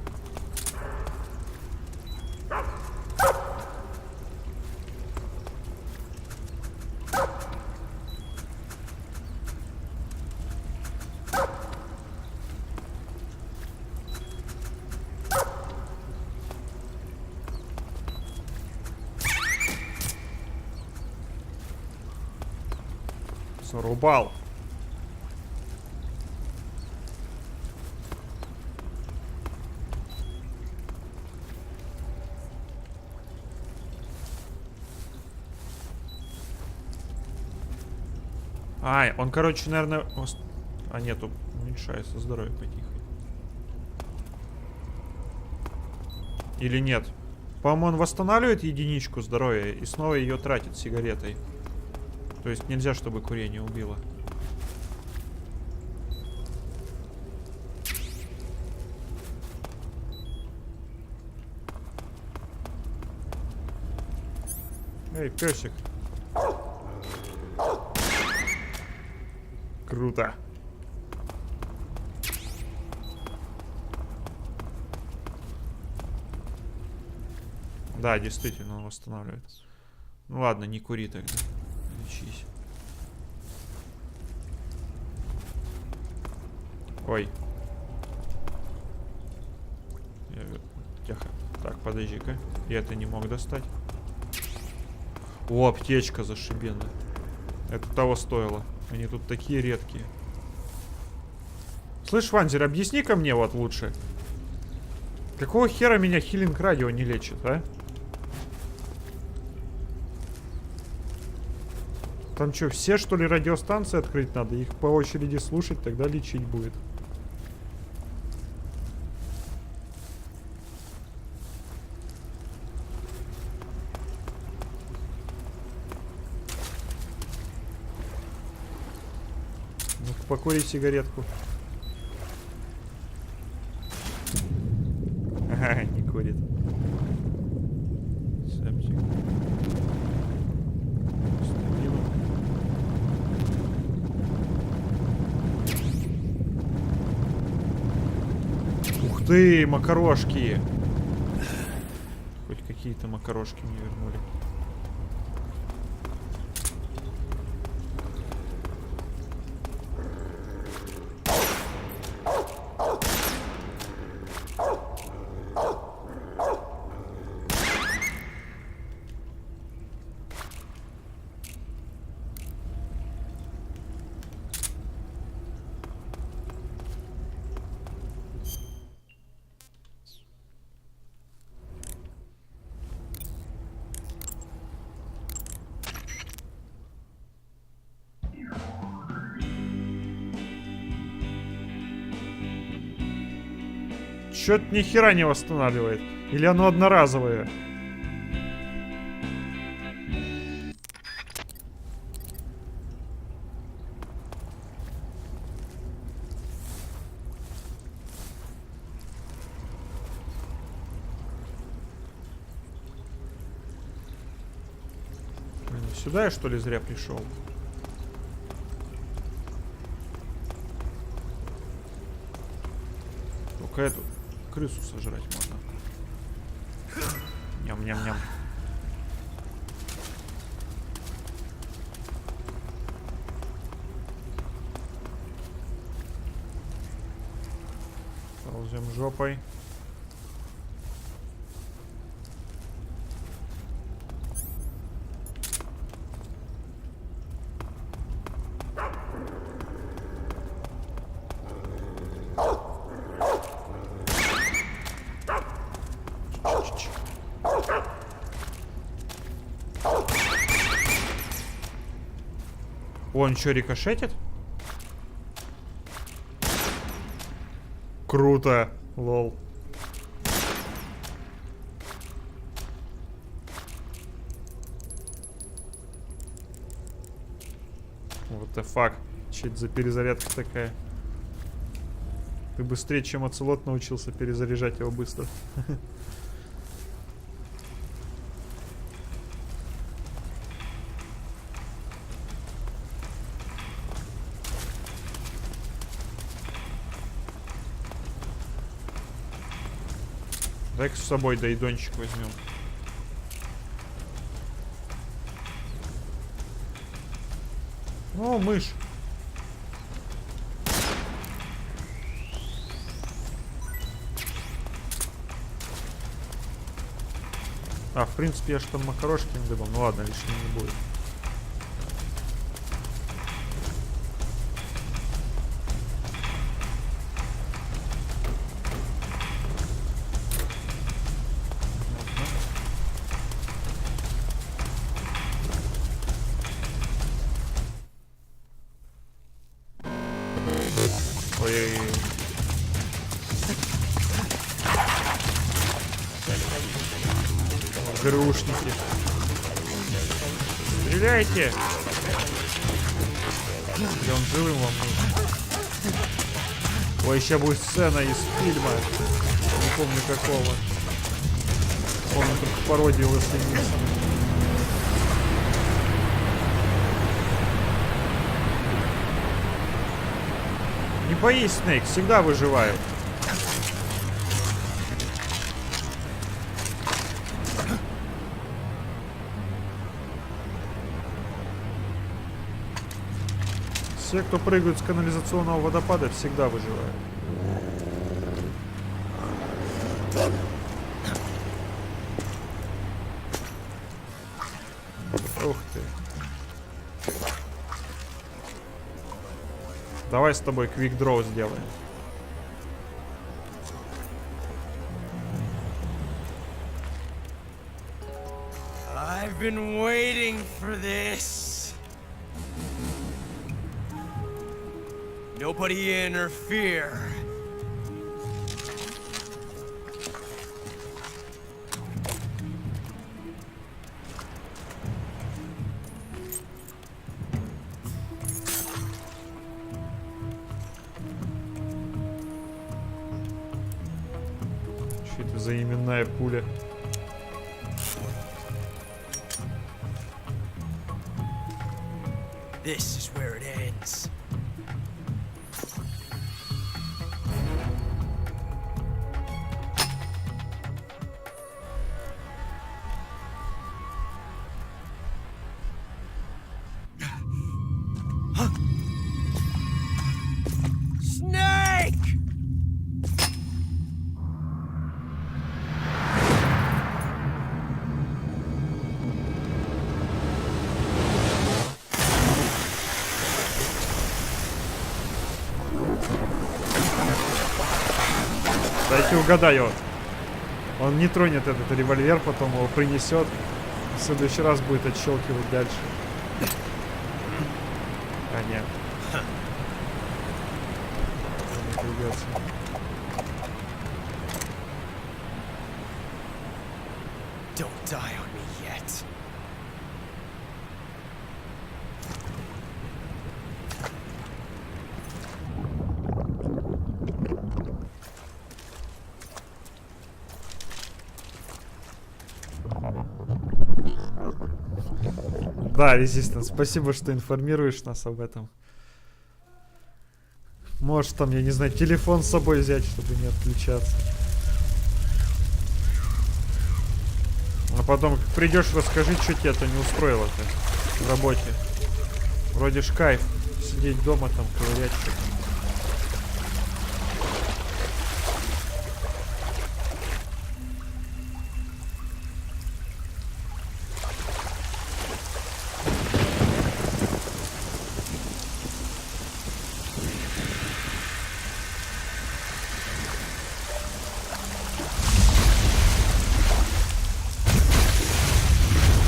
Зарубал. Ай, он, короче, наверное... А, нету. Уменьшается здоровье потихо. Или нет? По-моему, он восстанавливает единичку здоровья и снова ее тратит сигаретой. То есть нельзя, чтобы курение убило. Эй, песик. Круто. Да, действительно, он восстанавливает. Ну ладно, не кури тогда. Лечись. Ой. Тихо. Так, подожди-ка. Я это не мог достать. О, аптечка зашибенная. Это того стоило. Они тут такие редкие. Слышь, Ванзер, объясни-ка мне вот лучше. Какого хера меня хилинг радио не лечит, а? Там что, все, что ли, радиостанции открыть надо? Их по очереди слушать, тогда лечить будет. Ну-ка, покури сигаретку. Ага, не курит. Септик. Ух ты, макарошки. Хоть какие-то макарошки мне вернули. Чё-то ни хера не восстанавливает. Или оно одноразовое? Блин, сюда я что ли зря пришел? Только эту крысу сожрать можно. Ням-ням-ням. Ползем жопой. Он что, рикошетит? Круто, лол. What the fuck? Че это за перезарядка такая? Ты быстрее, чем оцелот, научился перезаряжать его быстро. Дай-ка с собой доедончик возьмем. О, мышь. А, в принципе, я же там макарошки надыбал. Ну ладно, лишним не будет. ты. ГРУшники. Стреляйте! Или он живым вам нужен? Ой, сейчас будет сцена из фильма. Не помню какого. Помню только пародию Лесли Нильсона. Не боись, Снейк, всегда выживает. Все, кто прыгают с канализационного водопада, всегда выживают. Ух ты. Давай с тобой квик-дроу сделаем. I've been waiting for this. Nobody interfere. Что это за именная пуля? This is where it ends. Snake! Дайте угадаю. Он не тронет этот револьвер, потом его принесет. В следующий раз будет отщелкивать дальше. А нет. Не придется. Don't die on me yet. Да, Резистанс, спасибо, что информируешь нас об этом. Можешь там, я не знаю, телефон с собой взять, чтобы не отключаться. А потом, как придешь, расскажи, что тебя-то не устроило-то в работе. Вроде ж кайф сидеть дома, там, ковырять что-то.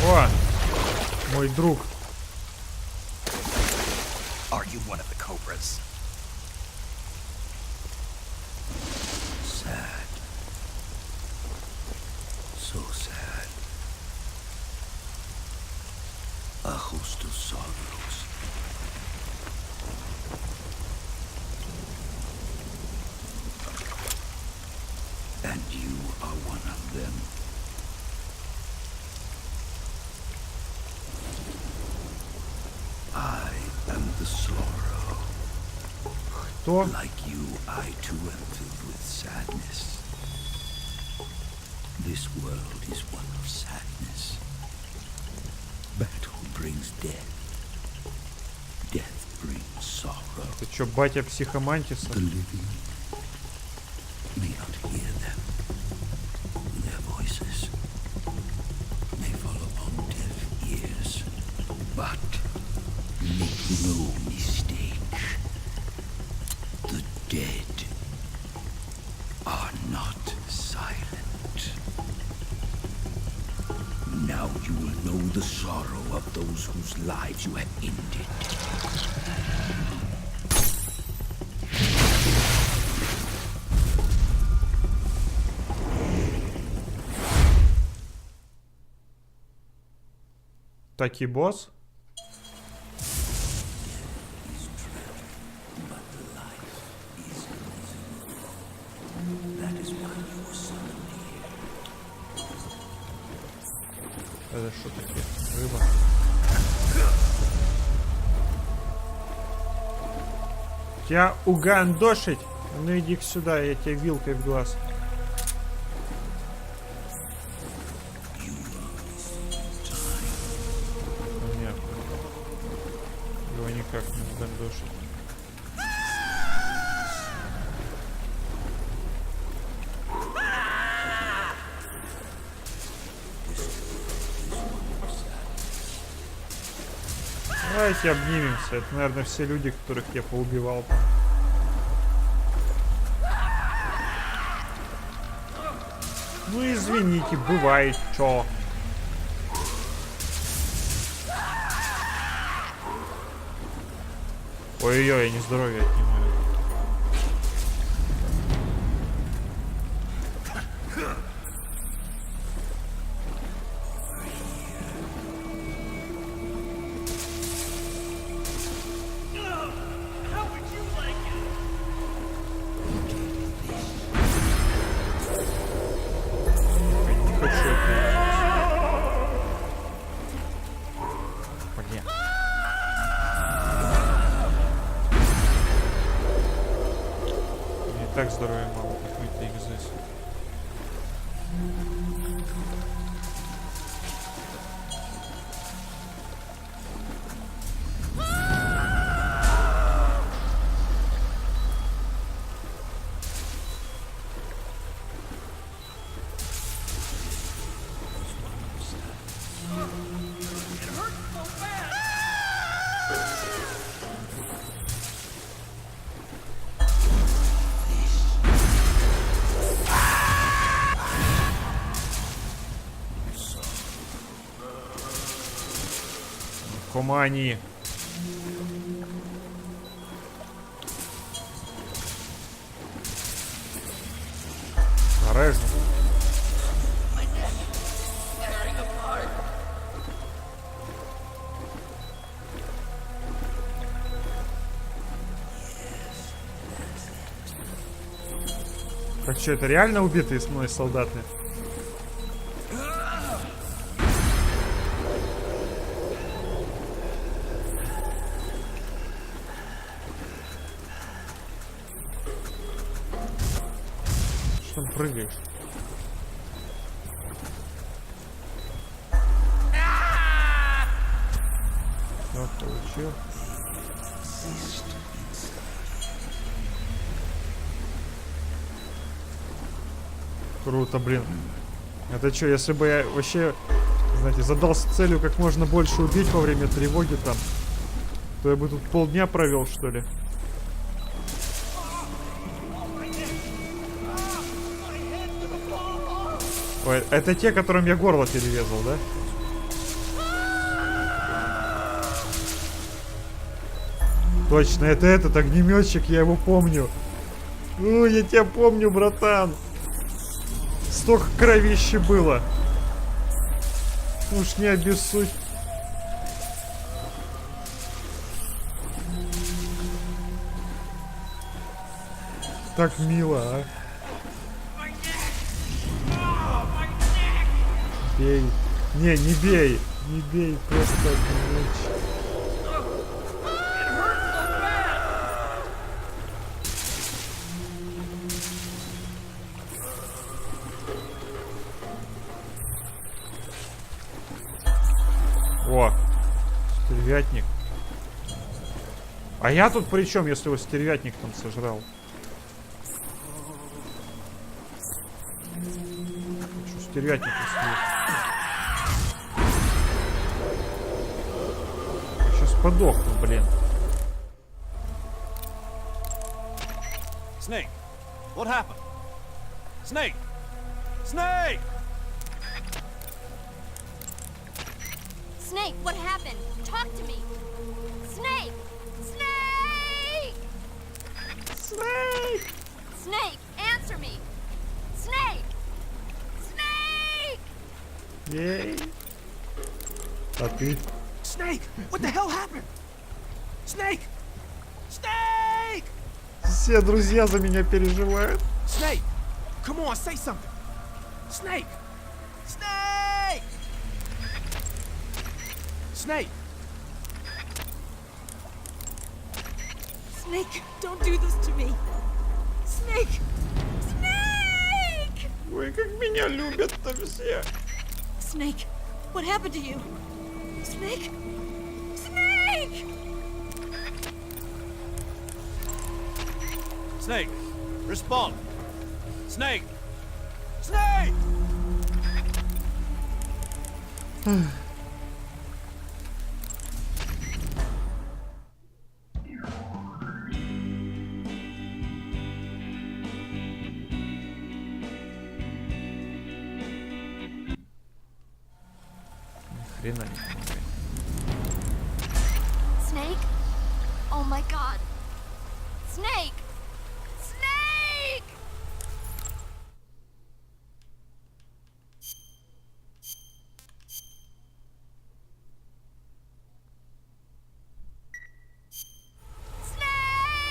О, мой друг. Are you one of the Cobras? Sad. So sad. A host of sorrows. And you are one of them. I am the sorrow. Кто? Like you, I too am filled with sadness. This world is one of sadness. Battle brings death. Death brings sorrow. Ты чё, батя психомантиса? The living may not hear them. Their voices may fall upon deaf ears. But make no mistake. The dead are not silent. Now you will know the sorrow of those whose lives you have ended. Таки босс. Это что такое? Рыба. Тебя угандошить? Ну иди сюда, я тебе вилкой в глаз. Понятно. Его никак не угандошить. Давайте обнимемся. Это, наверное, все люди, которых я поубивал. Ну, извините, бывает, чё. Ой-ой-ой, я не здоровье отнимаю. Так здоровья мало, какой-то экзес. Комани. Нарежу. Так что, это реально убитые с мной солдаты? Что там прыгаешь? Вот, получил. Круто, блин. Это что, если бы я вообще, знаете, задался целью как можно больше убить во время тревоги там, то я бы тут полдня провел, что ли? Ой, это те, которым я горло перерезал, да? Точно, это этот огнеметчик, я его помню. Ну, я тебя помню, братан. Столько кровищи было. Уж не обессудь. Так мило, а. Бей. Не бей. Не бей, просто огнеметчик. О, стервятник. А я тут при чем, если его стервятник там сожрал? Хочу стервятника съесть. Я сейчас подохну, блин. Snake, what happened? Snake! Snake! Snake, what happened? Talk to me. Snake! Snake! Snake! Snake, answer me. Snake! Snake! Ей. А ты? Snake! What the hell happened? Snake! Snake! Все друзья за меня переживают. Snake! Come on, say something! Snake! Snake! Snake! Snake, don't do this to me. Snake! Snake! Ой, как меня любят-то все. Snake, what happened to you? Snake! Snake! Snake, respond! Snake! Snake! Хрена не помогает. Snake? Oh my god. Snake! Snake! Snake!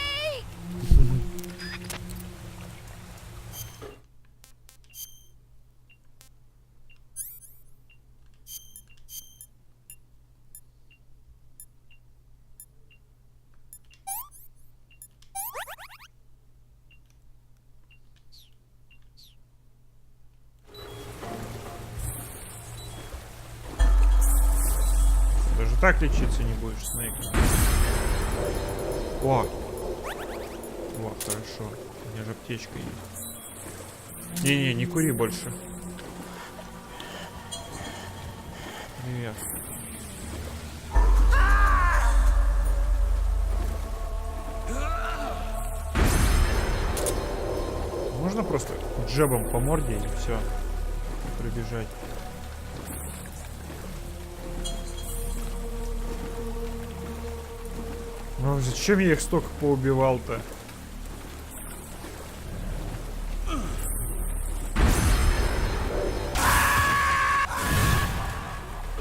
Даже так лечиться не будешь, Снейк. О! О, хорошо. У меня же аптечка есть. Не-не, не кури больше. Привет. Можно просто джебом по морде и все. Пробежать. Ну зачем я их столько поубивал-то?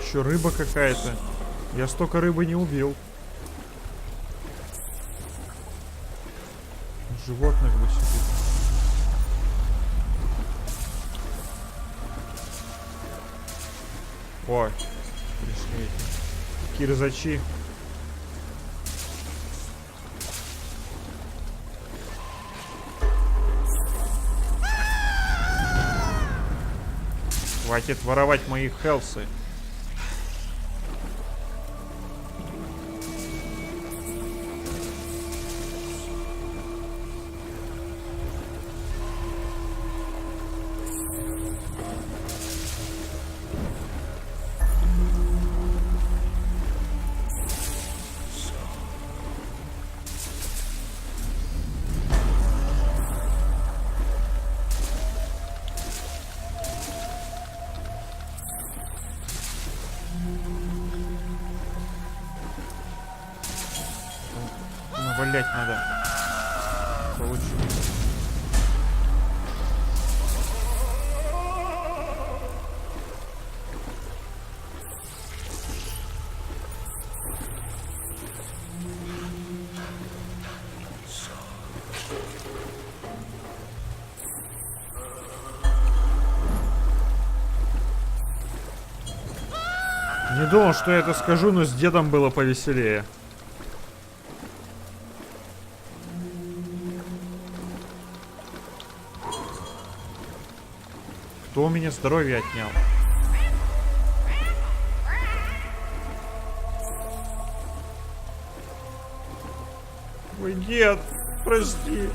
Еще рыба какая-то. Я столько рыбы не убил. Животных бы сидит. Ой, пришли эти кирзачи. Хватит воровать мои хелсы. Навалять надо. Получилось. Не думал, что я это скажу, но с дедом было повеселее. Кто у меня здоровье отнял? Ой, дед, прости.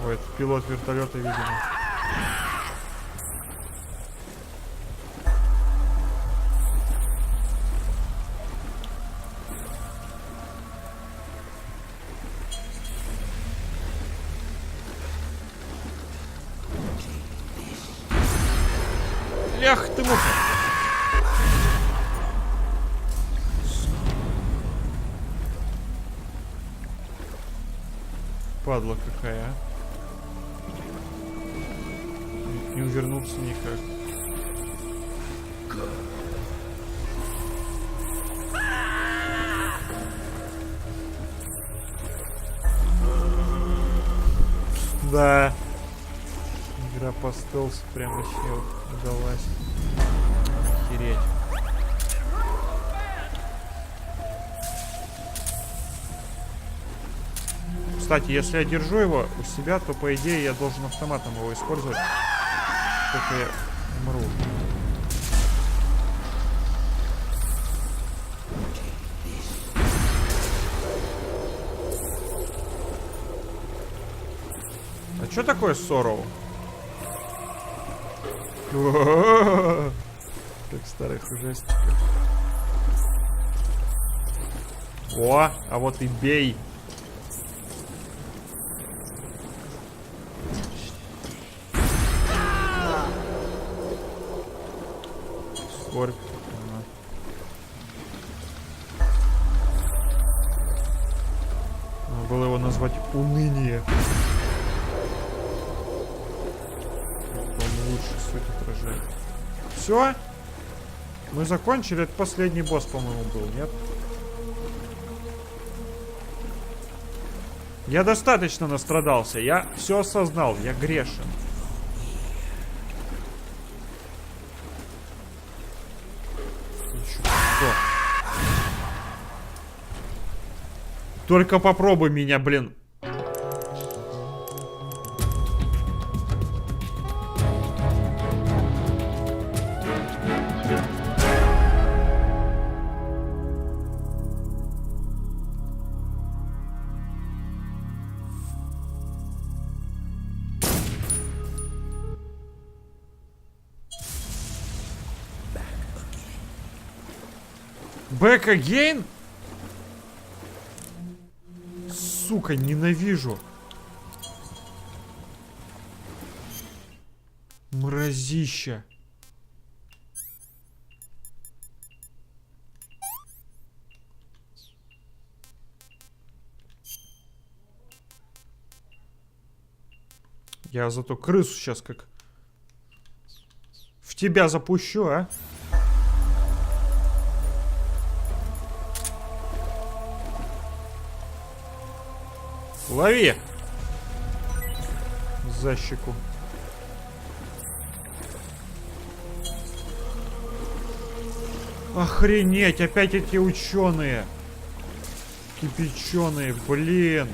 Ой, это пилот вертолета, видимо. Эх ты муха. Падла какая, а. Не увернуться никак. Да. Игра по стелсу прям вообще удалась. Охереть. Кстати, если я держу его у себя, то по идее я должен автоматом его использовать. Только я умру. А что такое Сороу? Как в старых ужастиках. О, а вот и бей. Скорбь. Надо было его назвать уныние. Он лучше суть отражает. Все? Мы закончили. Это последний босс, по-моему, был, нет? Я достаточно настрадался. Я все осознал. Я грешен. Что? Только попробуй меня, блин. Back again? Сука, ненавижу. Мразища. Я зато крысу сейчас как в тебя запущу, а? Лови! За щеку. Охренеть, опять эти ученые. Кипяченые, блин.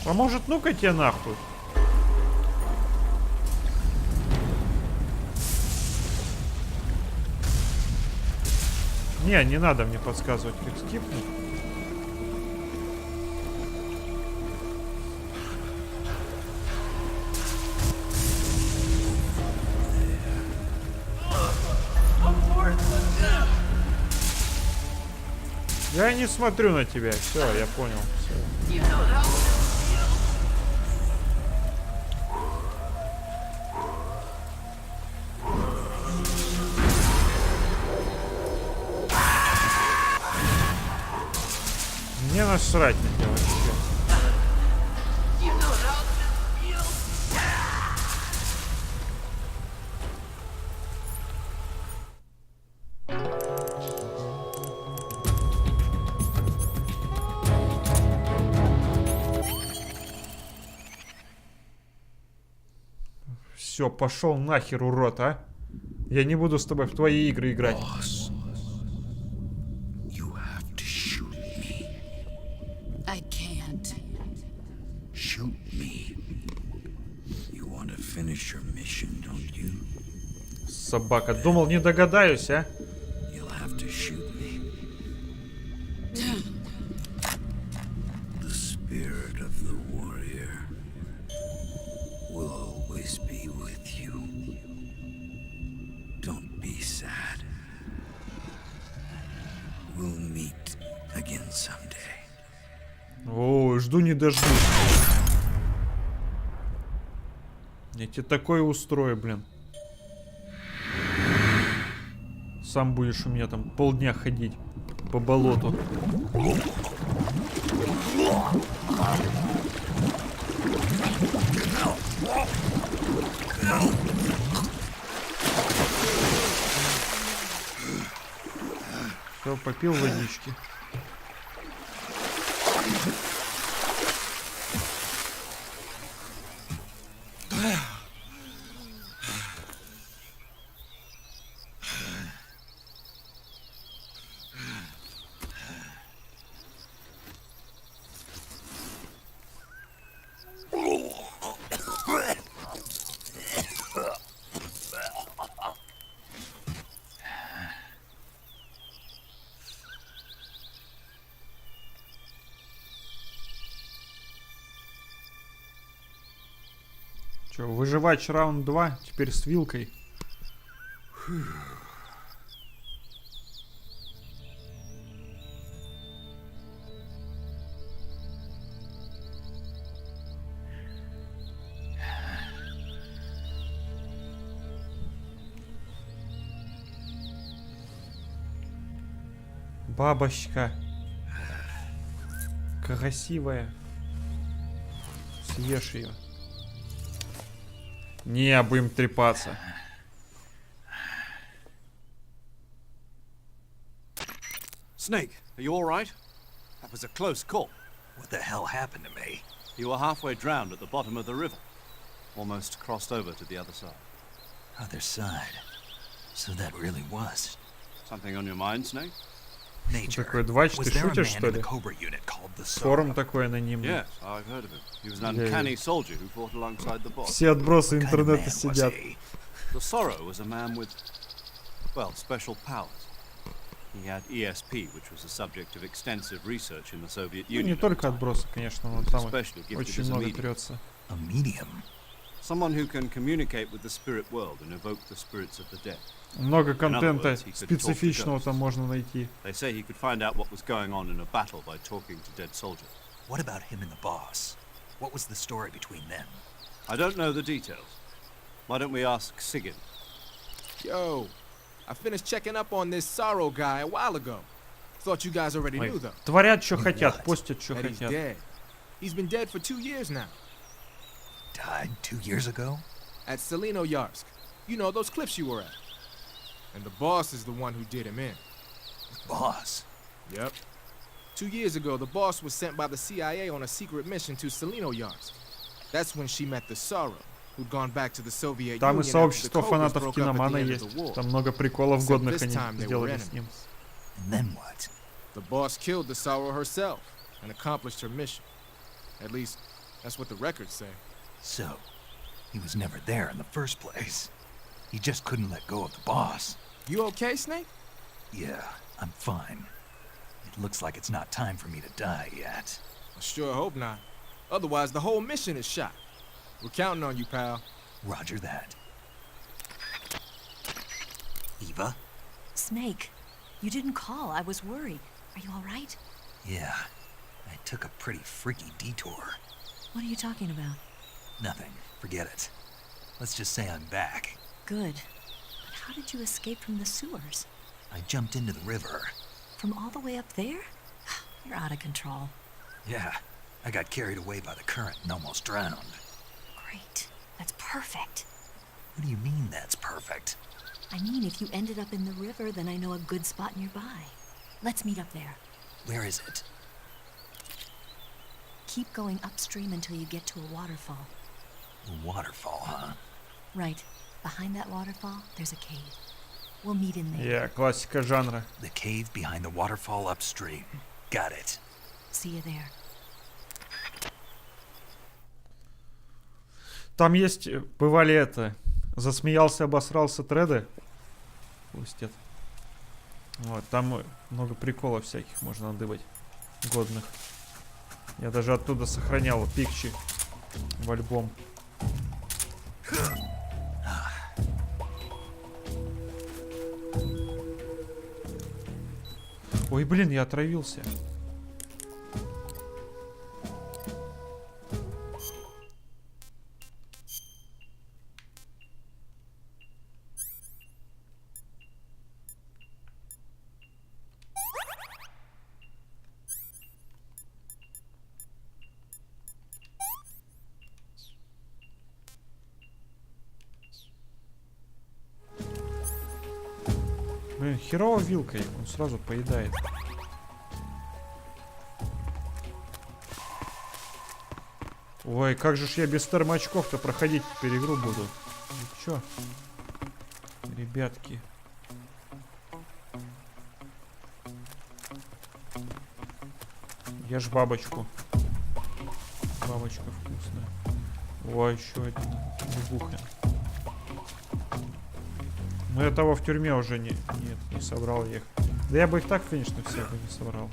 А может, ну-ка тебе нахуй. Не надо мне подсказывать, как скипнуть. Я не смотрю на тебя. Все, я понял. Все. Мне насрать на тебя вообще. Все, пошел нахер, урод, а? Я не буду с тобой в твои игры играть. Собака. Думал, не догадаюсь, а? Жду не дождусь. Я тебе такое устрою, блин. Сам будешь у меня там полдня ходить по болоту. Все, попил водички. Че, выживать раунд 2, теперь с вилкой. Бабочка. Красивая. Съешь ее. Не, будем трепаться. Snake, are you all right? That was a close call. What the hell happened to me? You were halfway drowned at the bottom of the river. Almost crossed over to the other side. Other side. So that really was. Something on your mind, Snake? Major, Такой двач, was ты there a шутишь, man что in the ли? Cobra unit called the Форум Sorrow? такой анонимный. Yes, I've heard of him. He was an Yeah, uncanny yeah. soldier who fought alongside the boss. Все отбросы What kind of интернета man was сидят. he? The Sorrow was a man with, well, special powers. He had ESP, which was the subject of extensive research in the Soviet Ну, Union. не at the только time. отбросы, конечно, но там Especially gifted очень as a много medium. трется. A medium? Someone who can communicate with the spirit world and evoke the spirits of the dead. Много контента words, he could talk to специфичного там ghosts. можно найти. They say he could find out what was going on in a battle by talking to dead soldiers. What about him and the boss? What was the story between them? I don't know the details. Why don't we ask Sigyn? Yo, I finished checking up on this Sorrow guy a while ago. Thought you guys already Ой, knew though. творят, что You хотят, what? постят, что That he's хотят. dead. He's been dead for 2 years now. Died 2 years ago? At Selino-Yarsk. You know, those cliffs you were at. And the boss is the one who did him in. Boss? Yep. 2 years ago, the boss was sent by the CIA on a secret mission to Selino-Yarsk. That's when she met the Sorrow, who'd gone back to the Soviet Там и Union after the сообщество Cobras фанатов broke up at the киномана end of есть. the war. Там много приколов Except годных this они time they were сделали с ним. And then what? The boss killed the Sorrow herself and accomplished her mission. At least, that's what the records say. So, he was never there in the first place. He just couldn't let go of the boss. You okay, Snake? Yeah, I'm fine. It looks like it's not time for me to die yet. I sure hope not. Otherwise, the whole mission is shot. We're counting on you, pal. Roger that. Eva? Snake, you didn't call. I was worried. Are you all right? Yeah, I took a pretty freaky detour. What are you talking about? Nothing. Forget it. Let's just say I'm back. Good. But how did you escape from the sewers? I jumped into the river. From all the way up there? You're out of control. Yeah, I got carried away by the current and almost drowned. Great. That's perfect. What do you mean that's perfect? I mean, if you ended up in the river, then I know a good spot nearby. Let's meet up there. Where is it? Keep going upstream until you get to a waterfall. A waterfall, huh? Right. Behind that waterfall, there's a cave. We'll meet in there. Я классика жанра. The cave behind the waterfall upstream. Got it. See you there. Там есть, бывали это, засмеялся, обосрался треды. Пустят. Вот, там много приколов всяких можно надыбать. Годных. Я даже оттуда сохранял пикчи в альбом. Ой, блин, я отравился. Блин, херово вилкой, он сразу поедает. Ой, как же ж я без термоочков-то проходить теперь игру буду. Ну чё? Ребятки. Ешь бабочку. Бабочка вкусная. Ой, еще один бухин. Но я того в тюрьме уже не собрал их. Да я бы их так, конечно, всех бы не собрал.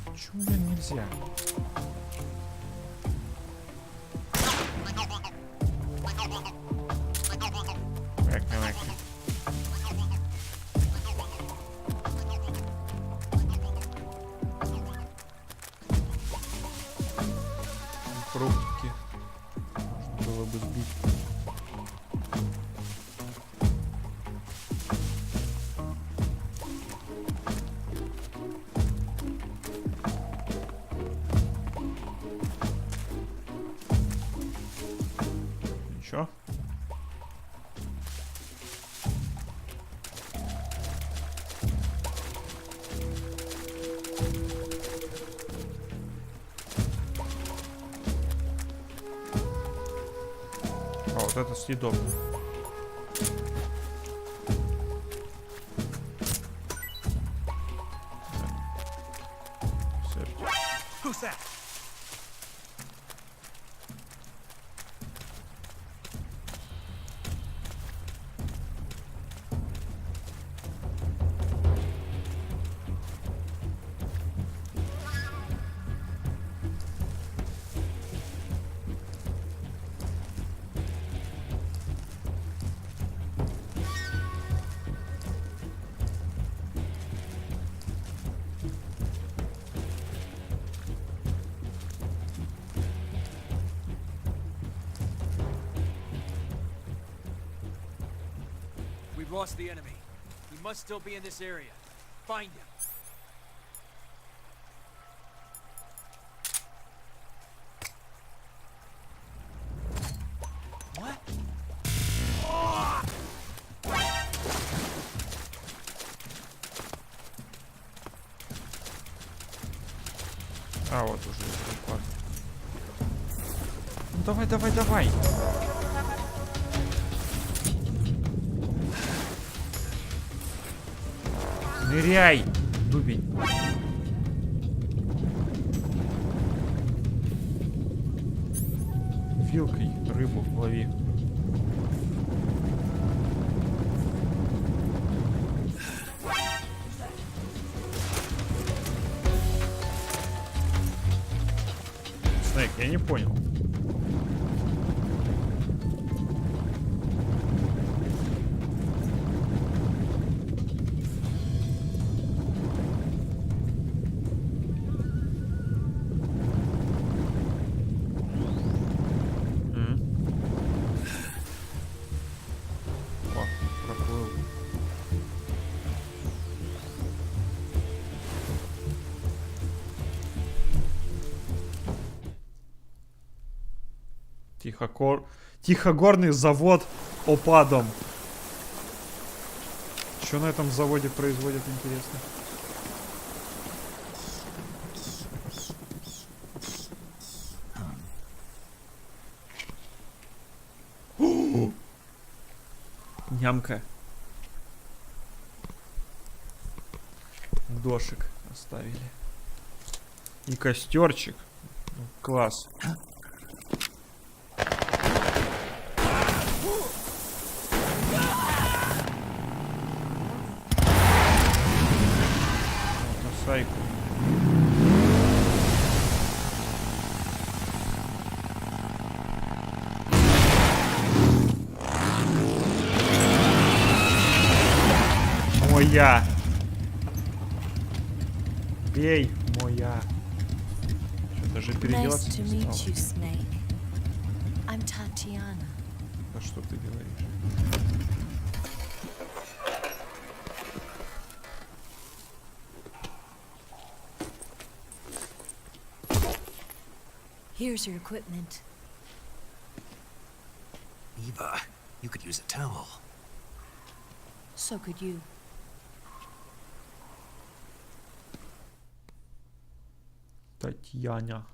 Почему мне нельзя? Фруктики. Можно было бы сбить. Ничего. А вот это съедобно. Who's that? We've lost the enemy. He must still be in this area. Find him. What? А вот уже парк. Ну давай, давай, давай. Ныряй, дубень. Вилкой рыбу лови. Снейк, я не понял. О, проплыл. Тихогорный завод опадом. Что на этом заводе производят, интересно? Нямка. Дошик оставили. И костерчик. Ну, класс. Сайку. Моя. Бей, моя. Что, даже переделаться Nice to не meet стал? you, Snake. I'm Tatiana. Да что ты говоришь? Here's your equipment. Eva, you could use a towel. So could you. Татьяна.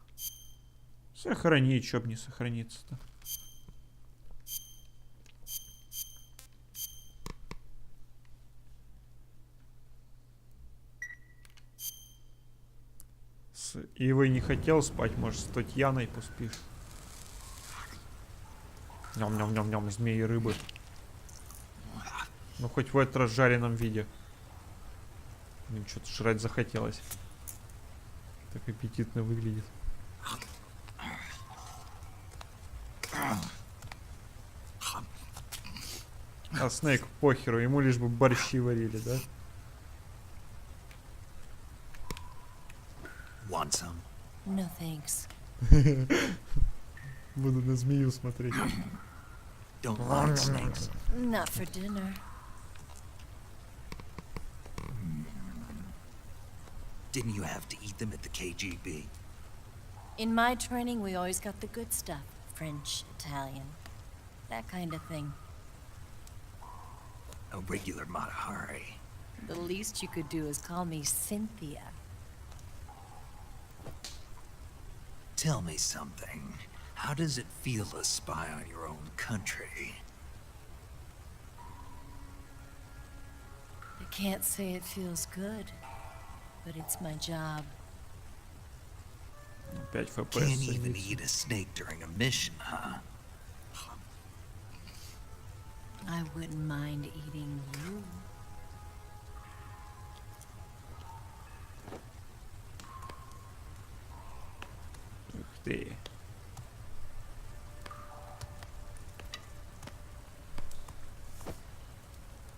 Сохранить, чтоб не сохраниться-то. С Ивой не хотел спать, может, с Татьяной поспишь. Ням-ням-ням-ням, змеи и рыбы. Ну, хоть в этот раз жареном виде. Мне что-то жрать захотелось. Так аппетитно выглядит. А Снейк похеру, ему лишь бы борщи варили, да? Want some? No thanks. Буду на змею смотреть. Don't like snakes. Not for dinner. Didn't you have to eat them at the KGB? In my training, we always got the good stuff. French, Italian, that kind of thing. A regular Matahari. The least you could do is call me Cynthia. Tell me something. How does it feel to spy on your own country? I can't say it feels good, but it's my job. 5 FPS. Can't even eat a snake during a mission, huh? I wouldn't mind eating you. Ух ты.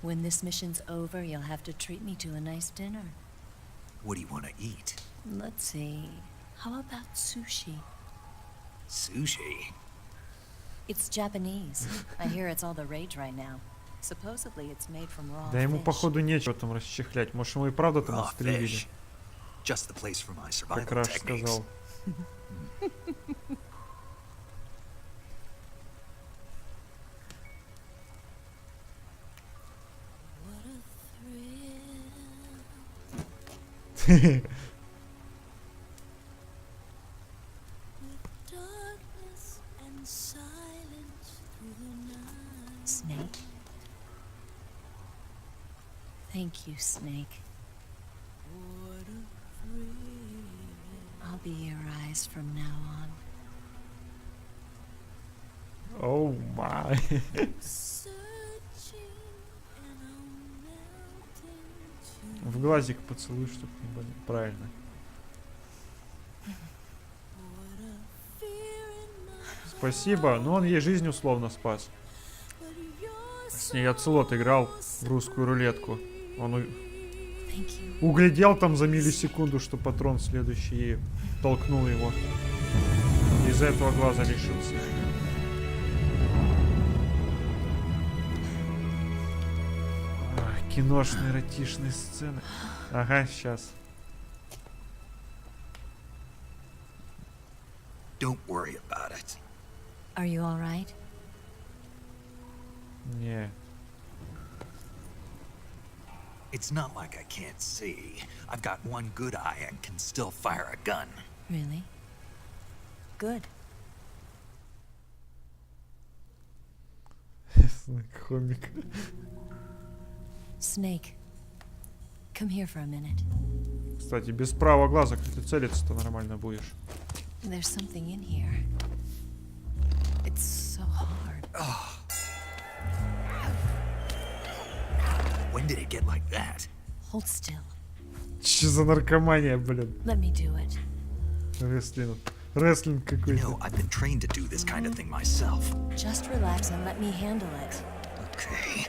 When this mission's over, you'll have to treat me to a nice dinner. What do you want to eat? Let's see. How about sushi? Sushi? It's Japanese. I hear it's all the rage right now. Supposedly it's made from raw Да ему fish. походу нечего там расчехлять. Может, ему и правда там Raw отстрелили. fish. Just the place for my Как survival раз techniques. сказал. Darkness and silence through the night. Snake? Thank you, Snake. What a thrill. I'll be your eyes from now on. Оу май. Searching and I'm melting to В глазик поцелуй, чтоб не болел. Правильно. what a fear in my Спасибо, но он ей жизнь условно спас. but you're С ней Оцелот играл в русскую рулетку. Он Thank you. углядел там за миллисекунду, что патрон следующий, и толкнул его. Из-за этого глаза лишился. Ах, киношные эротичные сцены. Ага, сейчас. Don't worry about it. Are you all right? Не. It's not like I can't see. I've got one good eye and can still fire a gun. Really? Good. Хомик. Snake, come here for a minute. Кстати, без правого глаза, как ты целиться-то нормально будешь. There's something in here. It's so hard. When did it get like that? Hold still. Че за наркомания, блин? Let me do it. Рестлинг. Рестлинг You какой-то. know, I've been trained to do this kind of thing myself. Just relax and let me handle it. Okay.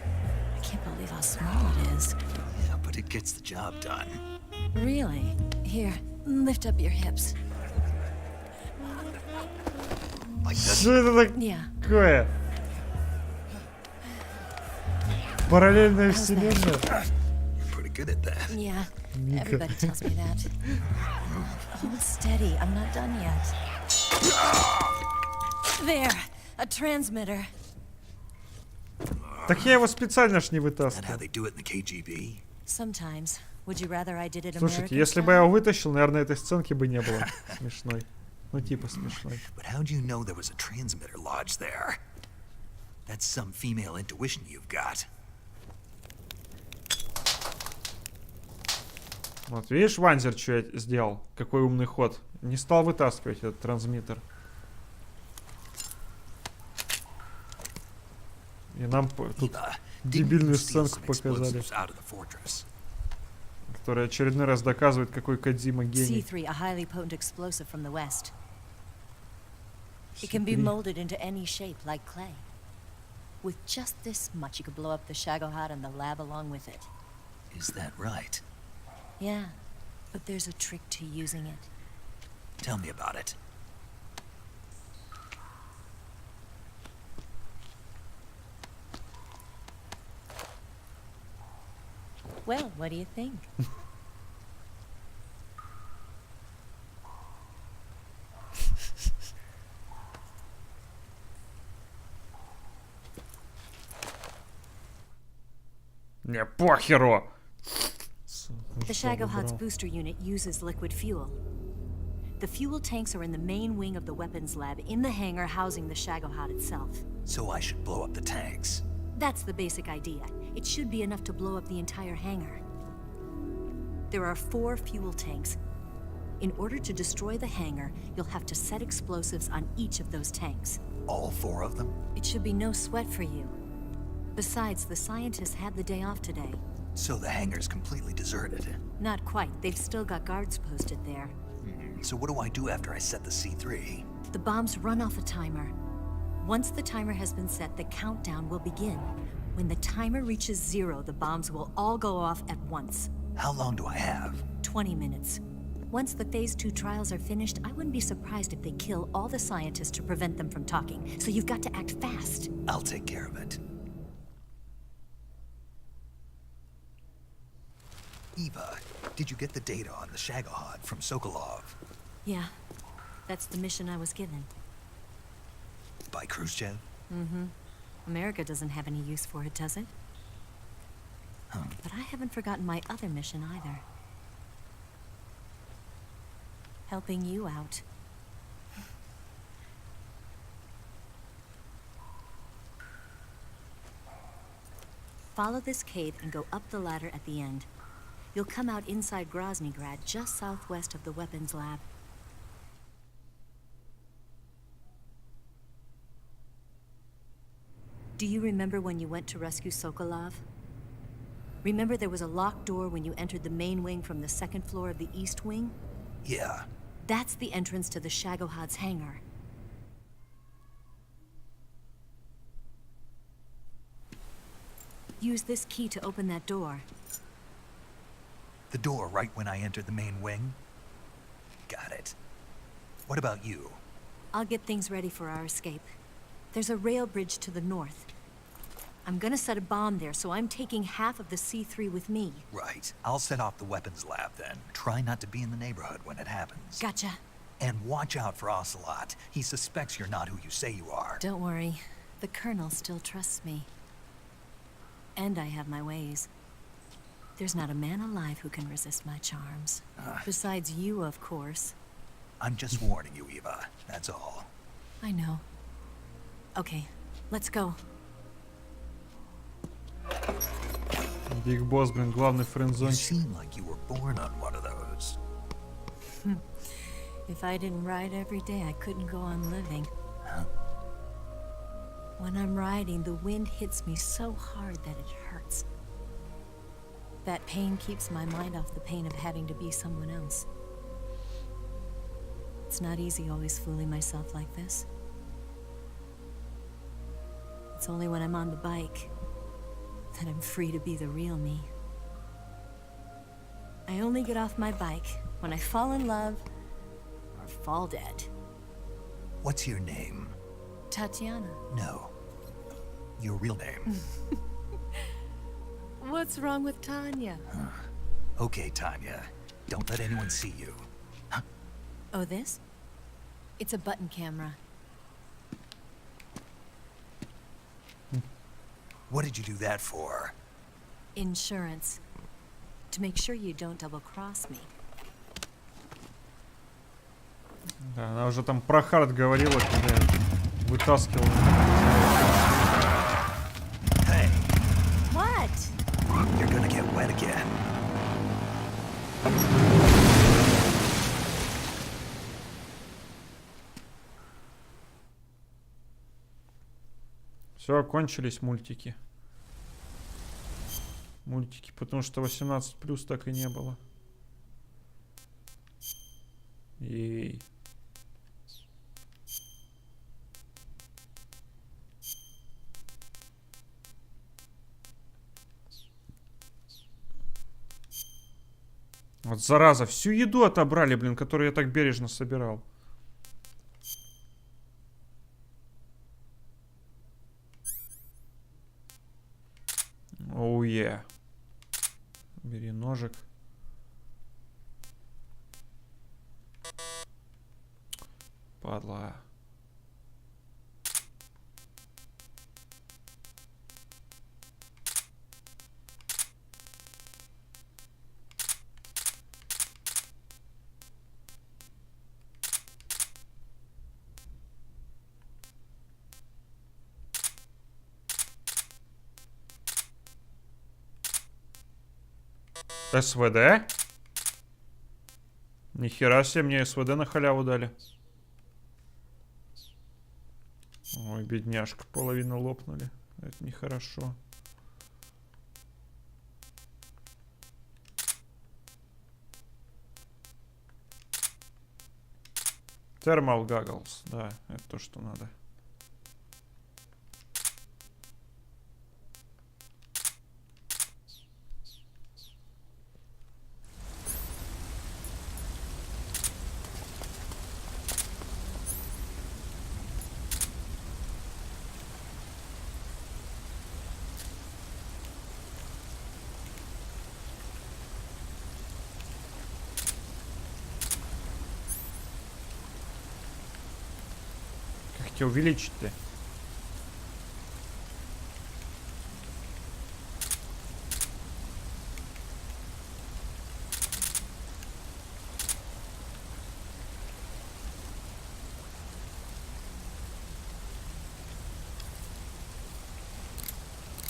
I can't believe how small it is. Yeah, but it gets the job done. Really? Here, lift up your hips. Like this? Что это Yeah. такое? Параллельная вселенная? You're pretty good at that. Yeah. Mika. Everybody tells me that. Hold steady. I'm not done yet. There. A transmitter. Так я его специально ж не Is that how вытаскивал. they do it in the KGB? Sometimes. Would you rather I did it Слушайте, American если бы я style? его вытащил, наверное, этой сценки бы не было смешной. Ну, типа смешной. But how'd you know there was a transmitter lodged there? That's some female intuition you've got. Вот, видишь, Ванзер, что я сделал? Какой умный ход. Не стал вытаскивать этот трансмиттер. И нам тут Eva, дебильную didn't you steal сценку some показали, explosives out of the fortress? которая очередной раз доказывает, какой Кодзима гений. C3, a highly potent explosive from the west. It can be C3. molded into any shape, like clay. With just this much, you could blow up the Shagohod and the lab along with it. Is that right? Yeah, but there's a trick to using it. Tell me about it. Well, what do you think? Не, похеру! The Shagohod's booster unit uses liquid fuel. The fuel tanks are in the main wing of the weapons lab in the hangar housing the Shagohod itself. So I should blow up the tanks. That's the basic idea. It should be enough to blow up the entire hangar. There are 4 fuel tanks. In order to destroy the hangar, you'll have to set explosives on each of those tanks. All 4 of them? It should be no sweat for you. Besides, the scientists had the day off today. So the hangar's completely deserted. Not quite. They've still got guards posted there. So what do I do after I set the C3? The bombs run off a timer. Once the timer has been set, the countdown will begin. When the timer reaches 0, the bombs will all go off at once. How long do I have? 20 minutes. Once the Phase 2 trials are finished, I wouldn't be surprised if they kill all the scientists to prevent them from talking. So you've got to act fast. I'll take care of it. Eva, did you get the data on the Shagohod from Sokolov? Yeah, that's the mission I was given. By Khrushchev? Mm-hmm. America doesn't have any use for it, does it? But I haven't forgotten my other mission either. Helping you out. Follow this cave and go up the ladder at the end. You'll come out inside Groznygrad, just southwest of the weapons lab. Do you remember when you went to rescue Sokolov? Remember there was a locked door when you entered the main wing from the second floor of the east wing? Yeah. That's the entrance to the Shagohod's hangar. Use this key to open that door. The door right when I entered the main wing? Got it. What about you? I'll get things ready for our escape. There's a rail bridge to the north. I'm gonna set a bomb there, so I'm taking half of the C3 with me. Right. I'll set off the weapons lab then. Try not to be in the neighborhood when it happens. Gotcha. And watch out for Ocelot. He suspects you're not who you say you are. Don't worry. The Colonel still trusts me. And I have my ways. There's not a man alive who can resist my charms. Besides you, of course. I'm just warning you, Eva. That's all. I know. Okay, let's go. Биг Босс, блин, главный You френдзончик. seem like you were born on one of those. If I didn't ride every day, I couldn't go on living. When I'm riding, the wind hits me so hard that it hurts. That pain keeps my mind off the pain of having to be someone else. It's not easy always fooling myself like this. It's only when I'm on the bike that I'm free to be the real me. I only get off my bike when I fall in love or fall dead. What's your name? Tatiana. No. Your real name. What's wrong with Tanya? Okay, Tanya. Don't let anyone see you. Oh, this? It's a button camera. What did you do that for? Insurance. To make sure you don't double-cross me. Да, она уже там про хард говорила, когда я вытаскивал. Hey, What? you're gonna get wet again. Все, кончились мультики. Мультики, потому что 18+ так и не было. Ей. Вот зараза, всю еду отобрали, блин, которую я так бережно собирал. Оу, е. Бери ножик. Падла. СВД? Нихера себе, мне СВД на халяву дали. Ой, бедняжка, половину лопнули. Это нехорошо. Thermal Goggles, да, это то, что надо. Увеличить-то.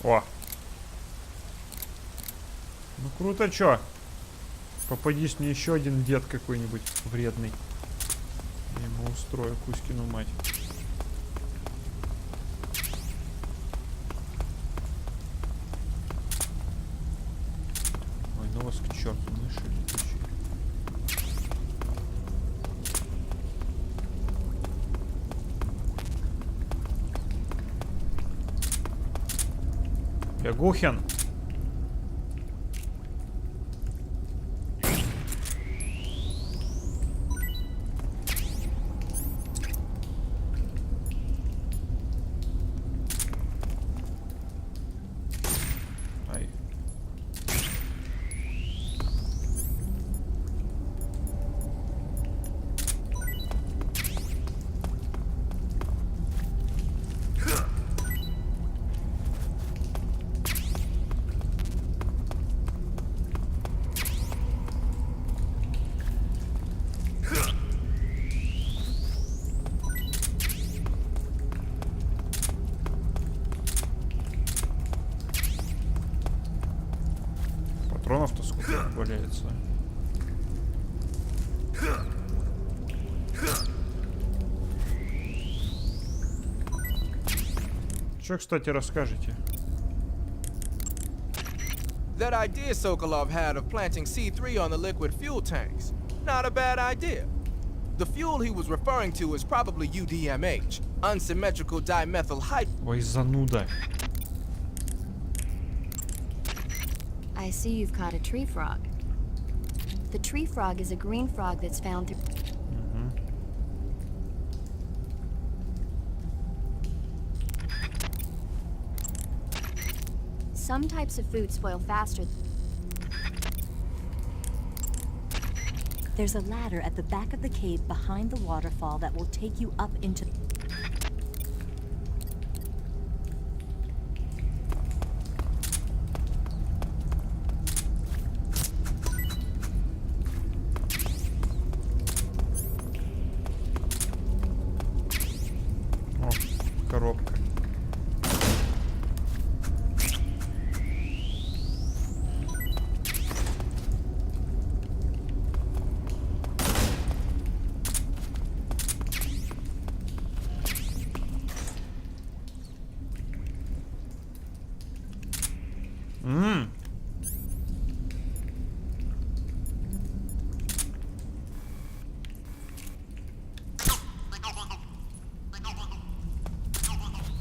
О! Ну круто, чё? Попадись мне еще один дед какой-нибудь вредный. Я ему устрою Кузькину мать. К черту, мыши летучие. Ягухин. Патронов-то сколько валяется. Что, кстати, расскажете? That idea Sokolov had of planting C3 on the liquid fuel tanks. Not a bad idea. The fuel he was referring to is probably UDMH, unsymmetrical dimethyl hydrogen. Ой, зануда. I see you've caught a tree frog. The tree frog is a green frog that's found through... Some types of food spoil faster. There's a ladder at the back of the cave behind the waterfall that will take you up into... коробка.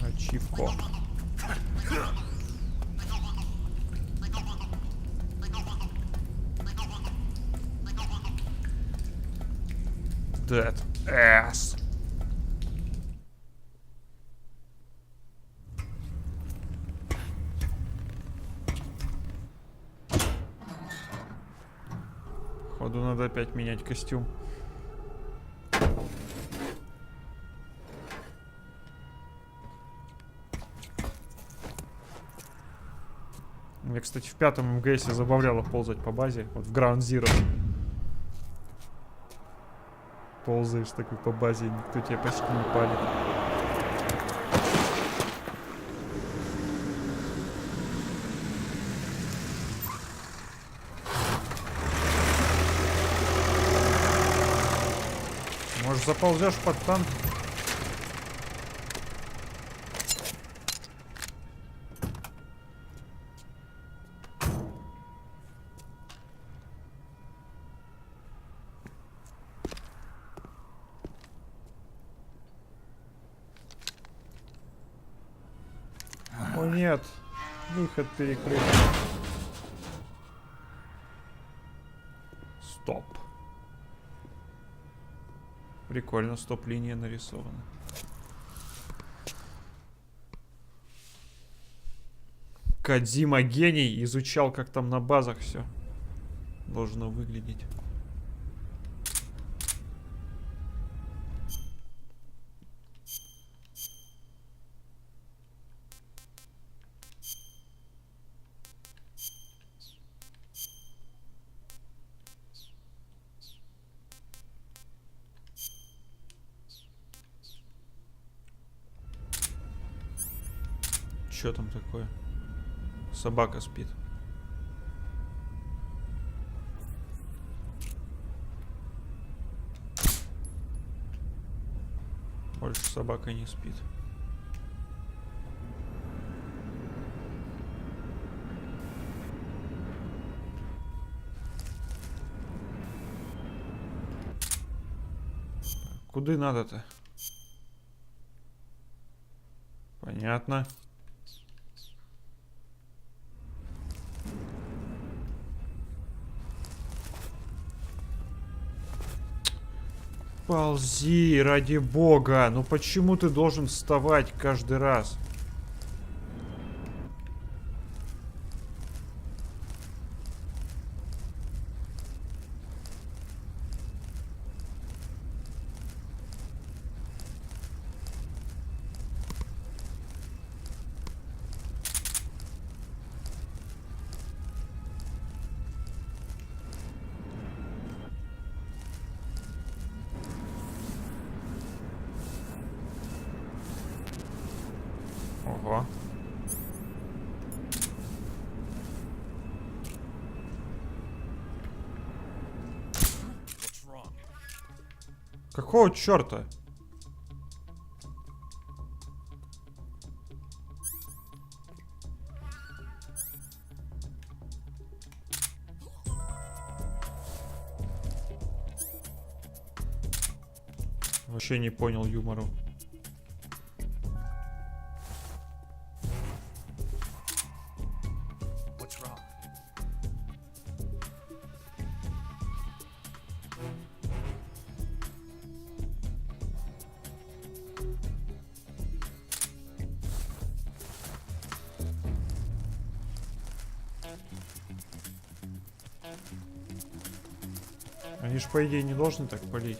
Ачивко. That ass. Походу надо опять менять костюм. Меня, кстати, в 5-м МГСе забавляло ползать по базе. Вот в Ground Zero. Ползаешь такой по базе, никто тебя почти не палит. Может, заползешь под танк? О нет, выход перекрыт. Стоп. Прикольно, стоп-линия нарисована. Кодзима гений, изучал, как там на базах все должно выглядеть. Что там такое? Собака спит. Больше собака не спит. Куда надо-то? Понятно. Ползи, ради бога. Ну почему ты должен вставать каждый раз? Ого. Какого черта? Вообще не понял юмору. Они ж, по идее, не должны так палить.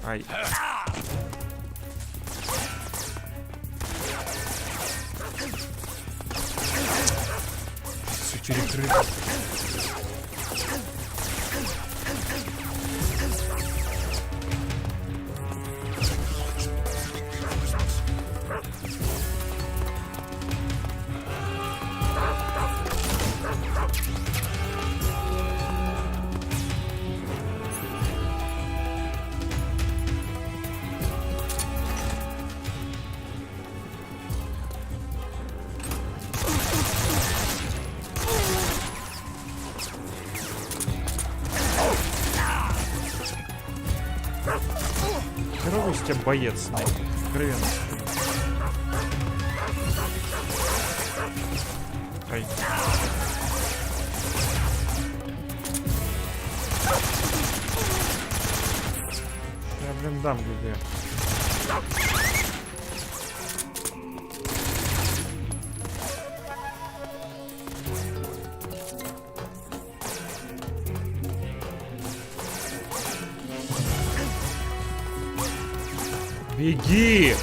Ай. перекрыт. Херовый из тебя боец, откровенно. Ай. Я, блин, дам людей. Беги!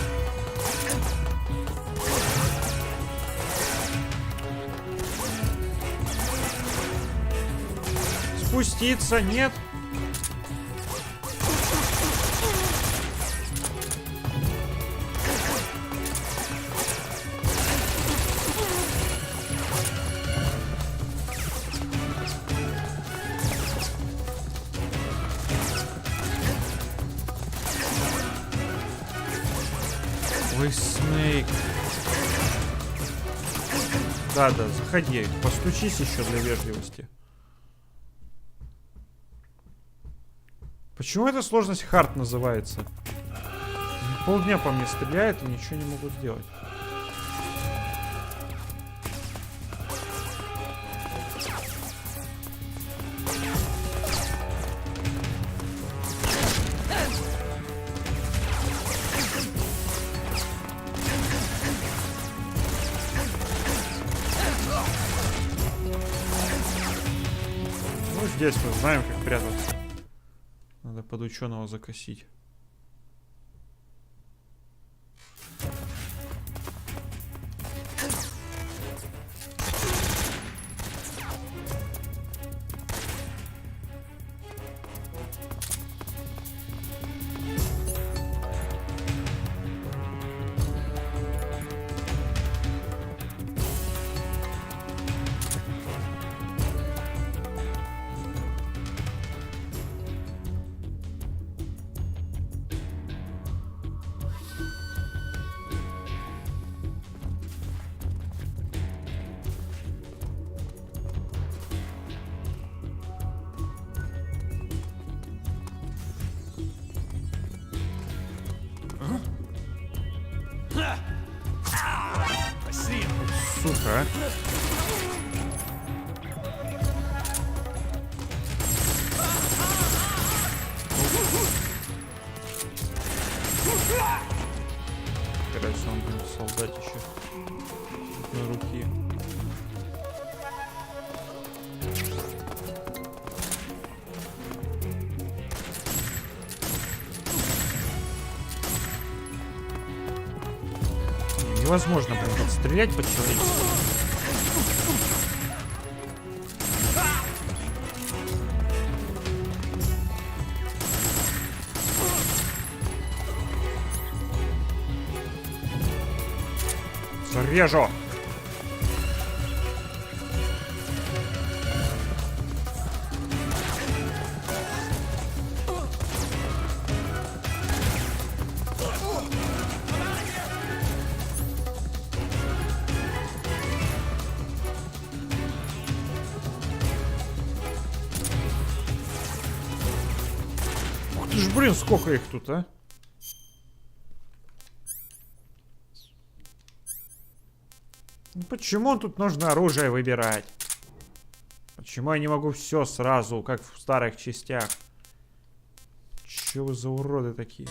Спуститься нет? Ой, Снейк. Да, заходи. Постучись еще для вежливости. Почему эта сложность хард называется? Полдня по мне стреляет и ничего не могу сделать. Здесь мы знаем, как прятаться. Надо под ученого закосить. Сука. Кажется, он будет солдатище на руки. Невозможно, блин, подстрелять по-человечески. Зарежу! Ты ж, блин, сколько их тут, а? Ну, почему тут нужно оружие выбирать? Почему я не могу все сразу, как в старых частях? Че вы за уроды такие?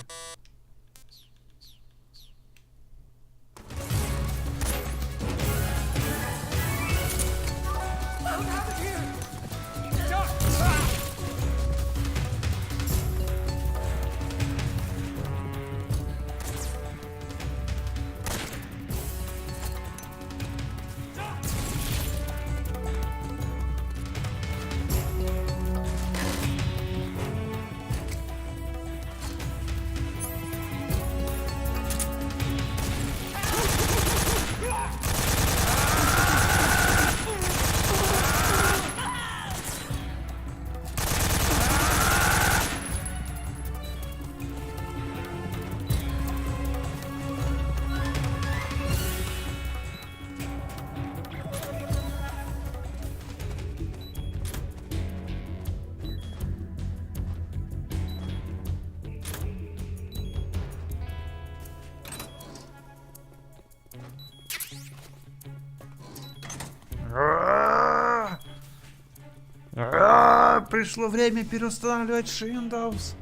пришло время переустанавливать Windows.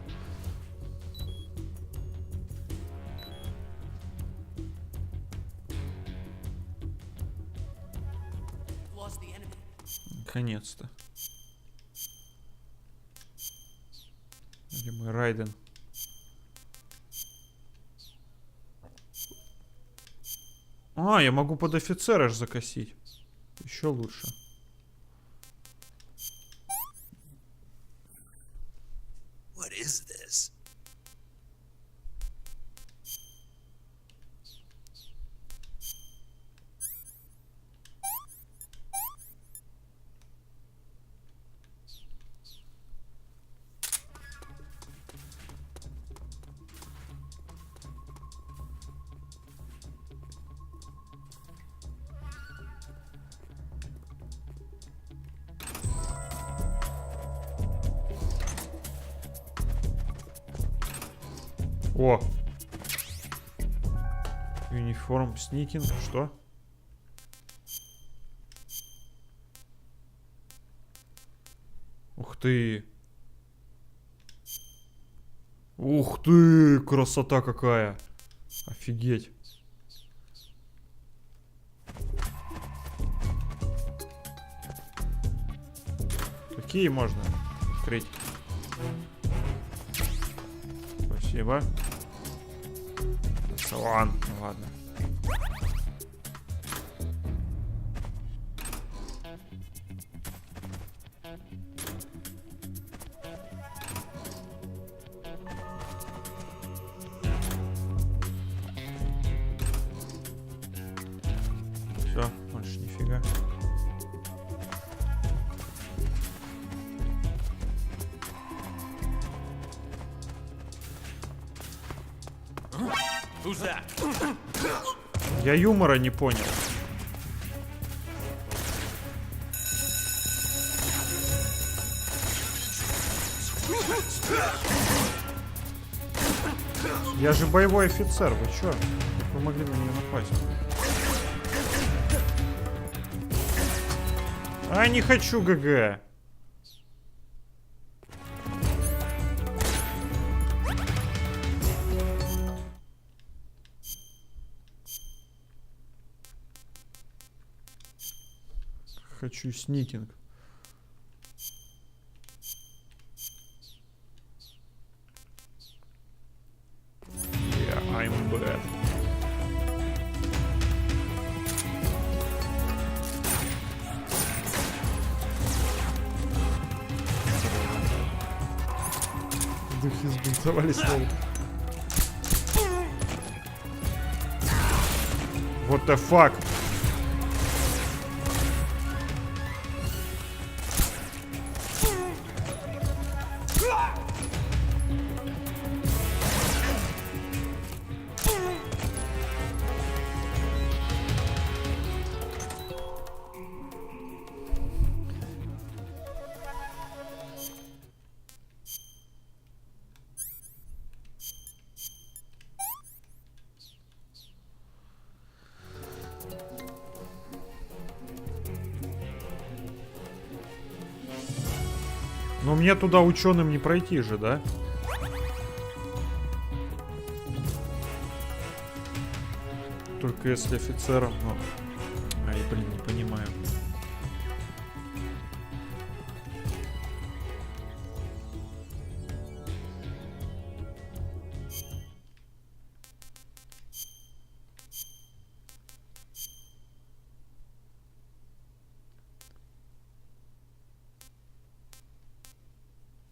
Наконец-то. Где мой Райден? А, я могу под офицера ж закосить. Еще лучше. What is this? О! Униформ, сникинг, что? Ух ты! Ух ты! Красота какая! Офигеть! Какие можно открыть? Спасибо. Салон. Ну ладно. Все, больше нифига. Я юмора не понял. Я же боевой офицер, вы чё? Как вы могли на меня напасть? А, не хочу ГГ. Хочу сникинг. Yeah, I'm bad. Духи сбунтовались снова. What the fuck? Но мне туда ученым не пройти же, да? Только если офицером, но... Ай, блин, не понимаю.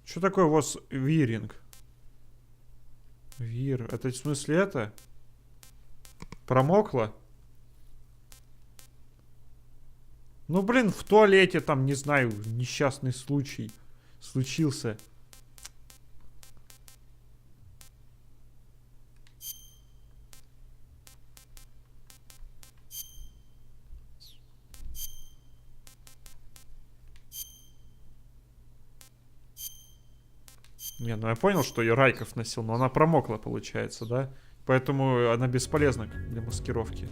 Что такое у вас виринг? Вир. Это в смысле это? Промокло? Ну, блин, в туалете там, не знаю, несчастный случай случился. Не, ну я понял, что ее Райков носил, но она промокла, получается, да? Поэтому она бесполезна для маскировки.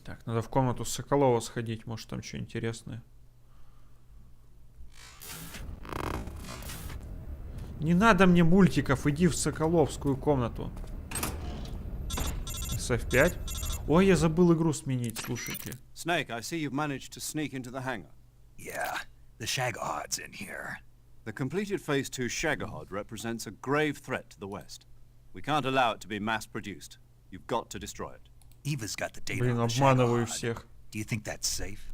Так, надо в комнату Соколова сходить, может там что интересное. Не надо мне мультиков, иди в Соколовскую комнату. SF5. Ой, я забыл игру сменить, слушайте. Snake, I see you've managed to sneak into the hangar. Yeah, the Shagahad's in here. The completed Phase 2 Shagahod represents a grave threat to the West. We can't allow it to be mass-produced. You've got to destroy it. Eva's got the data Блин, on the обманываю Shagahad. всех. Do you think that's safe?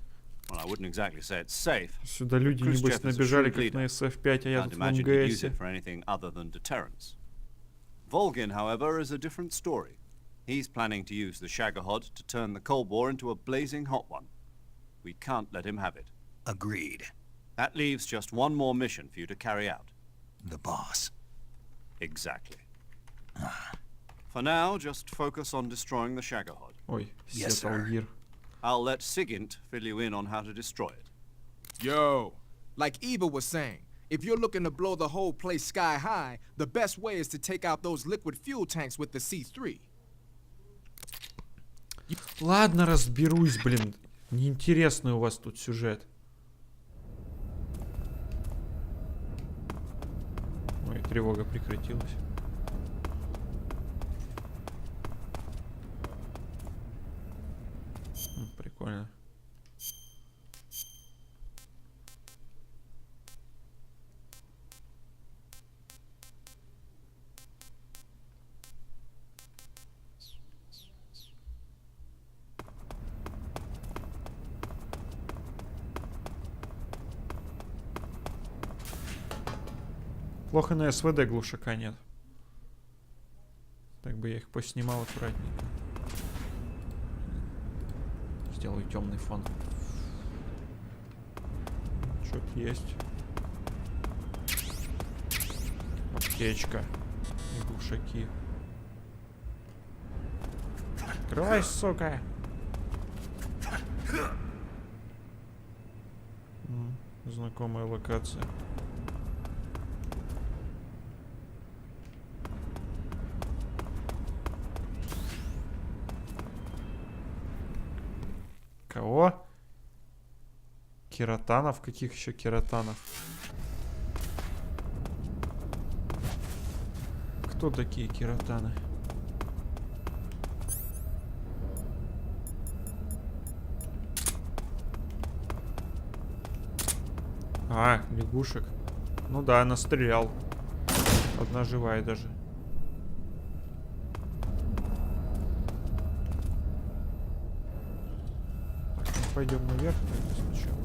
Well, I wouldn't exactly say it's safe. Сюда люди, небось, набежали, как на SF5, а я Can't тут в imagine he'd use МГСе. it for anything other than deterrence. Volgin, however, is a different story. He's planning to use the Shagahod to turn the Cold War into a blazing hot one. We can't let him have it. Agreed. That leaves just one more mission for you to carry out. The boss. Exactly. For now, just focus on destroying the Shagahod. Ой, Yes, sir. Сеталгир. I'll let Sigint fill you in on how to destroy it. Yo, like Eva was saying, if you're looking to blow the whole place sky high, the best way is to take out those liquid fuel tanks with the C3. Ладно, разберусь, блин. Неинтересный у вас тут сюжет. Ой, тревога прекратилась. Прикольно. Плохо на СВД глушака нет. Так бы я их поснимал аккуратненько. Сделаю темный фон. Что-то есть. Аптечка. И глушаки. Открывай, сука! Знакомая локация. Кого? Кератанов? Каких еще кератанов? Кто такие кератаны? А, лягушек. Ну да, настрелял. Одна живая даже. Пойдем наверх тогда сначала.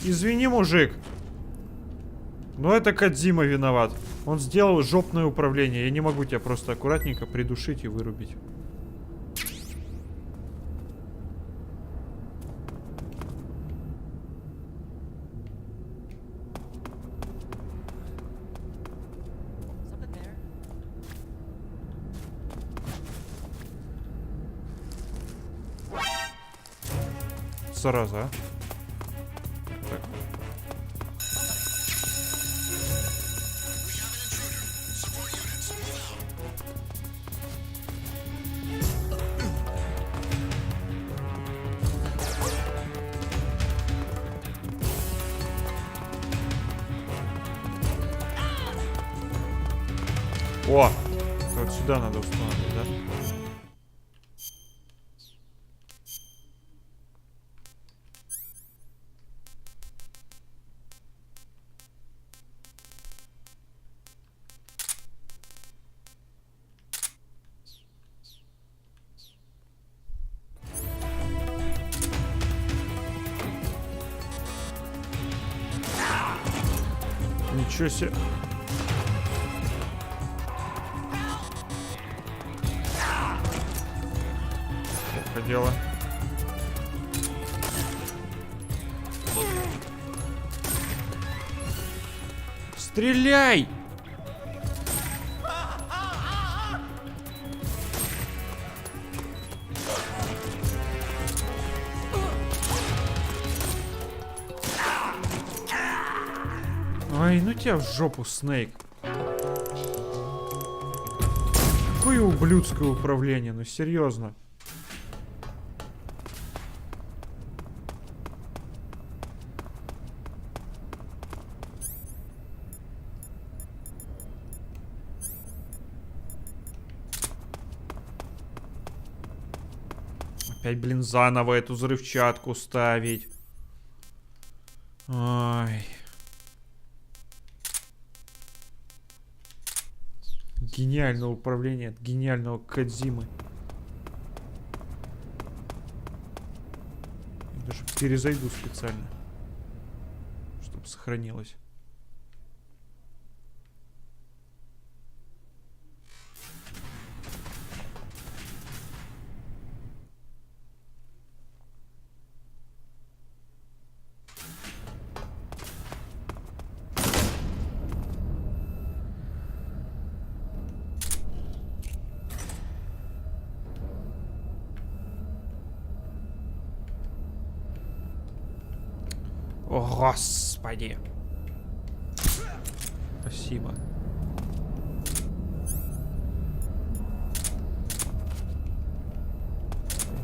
Извини, мужик. Но это Кодзима виноват. Он сделал жопное управление. Я не могу тебя просто аккуратненько придушить и вырубить. Зараза, а? Так. О! Вот сюда надо установить, да? Ничего себе. Плохо дело. Стреляй! Ай, ну тебя в жопу, Снейк. Какое ублюдское управление, ну серьезно. Опять, блин, заново эту взрывчатку ставить. Ай. Гениальное управление от гениального Кодзимы. Я даже перезайду специально, чтобы сохранилось. О, господи. Спасибо.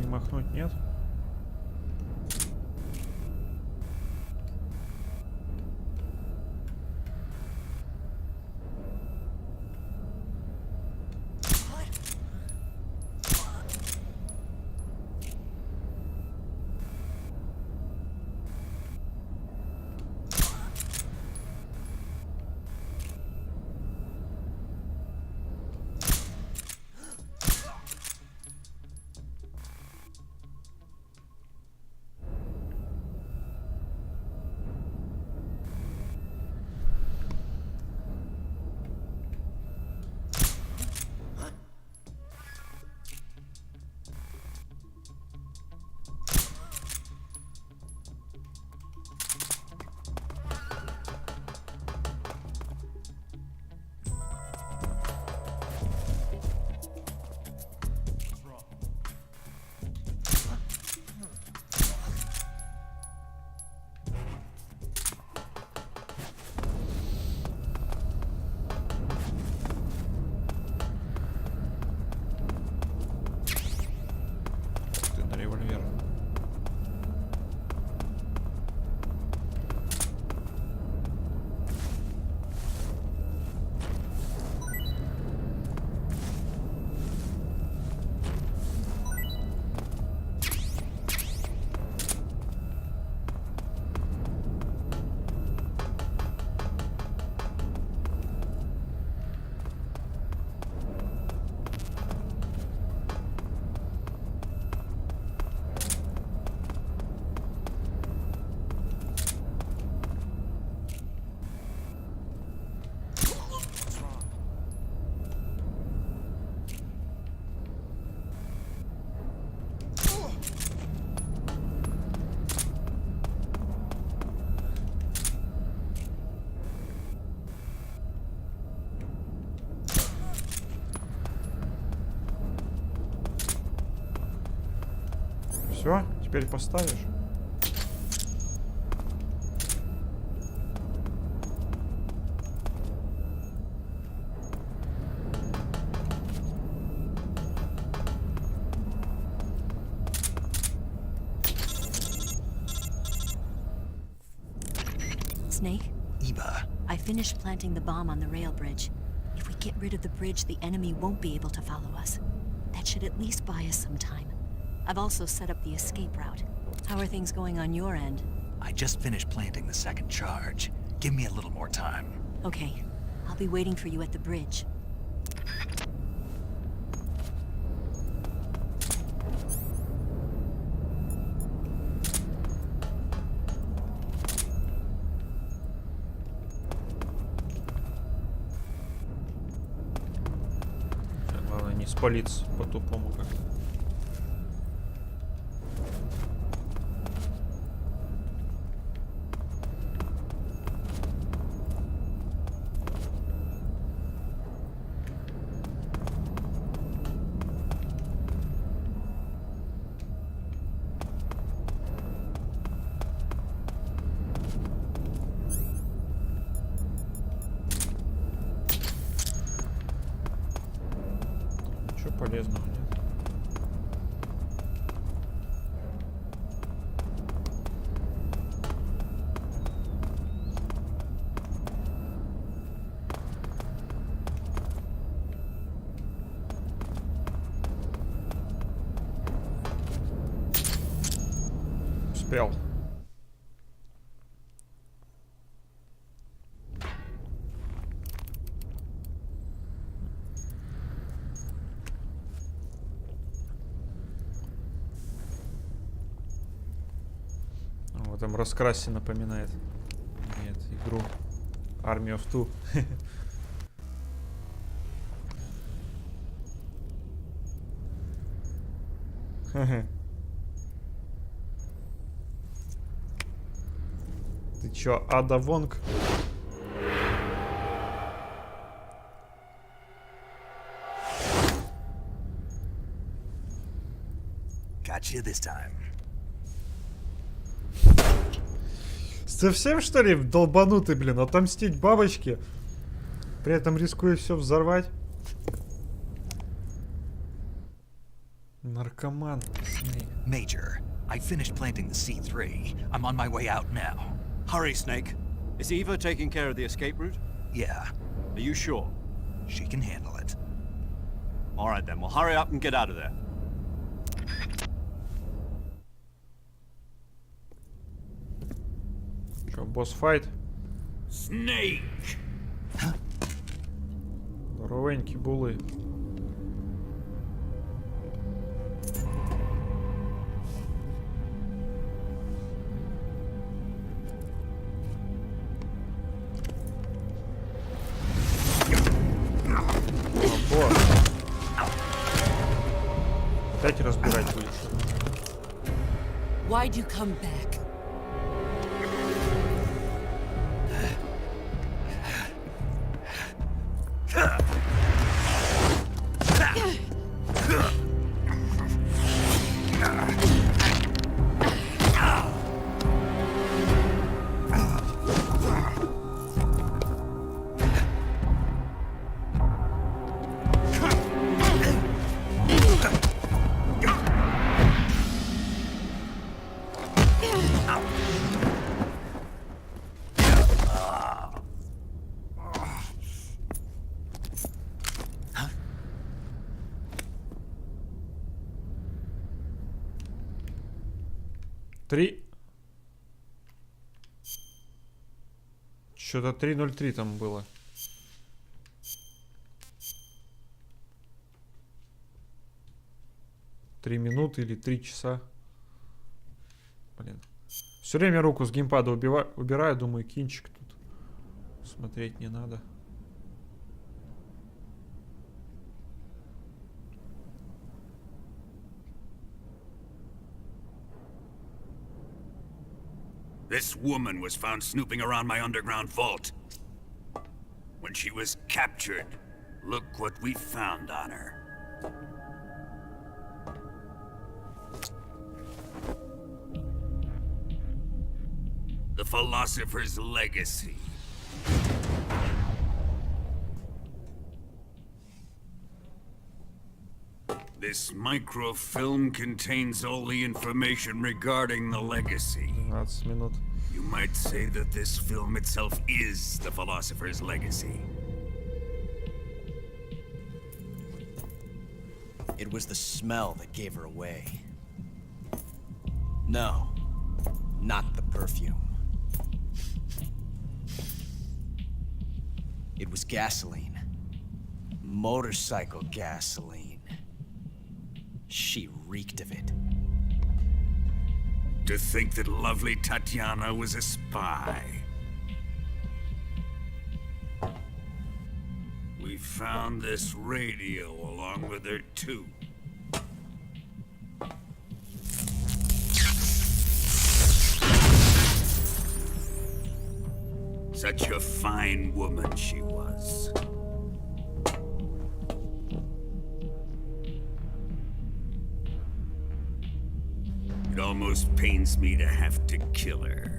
Не махнуть, нет? Все, теперь поставишь. Snake? Eva. I finished planting the bomb on the rail bridge. If we get rid of the bridge, the enemy won't be able to follow us. That should at least buy us some time. I've also set up the escape route. How are things going on your end? I just finished planting the second charge. Give me a little more time. Okay. I'll be waiting for you at the bridge. Главное не спалиться по-тупому как-то. успел. Вот там раскраси напоминает. Нет, игру Army of Two. Ты чё, Ада Вонг? Got you this time. Совсем что ли долбанутый, блин, отомстить бабочке, при этом рискуя все взорвать? Наркоман. Major, I finished planting the C3. I'm on my way out now. Hurry, Snake. Is Eva taking care of the escape route? Yeah, Are you sure? she can handle it. All right then, well hurry up and get out of there. Что, босс-файт? Snake! Здоровенький булы. Опять разбирать будешь? Why'd you come back? Три. Что-то 3:03 там было. Три минуты или 3 часа. Блин. Все время руку с геймпада убираю, думаю, кинчик тут. Смотреть не надо. This woman was found snooping around my underground vault. When she was captured, look what we found on her. The philosopher's legacy. This microfilm contains all the information regarding the legacy. 12 минут. You might say that this film itself is the philosopher's legacy. It was the smell that gave her away. No, not the perfume. It was gasoline. Motorcycle gasoline. She reeked of it. To think that lovely Tatiana was a spy. We found this radio along with her too. Such a fine woman she was. It almost pains me to have to kill her.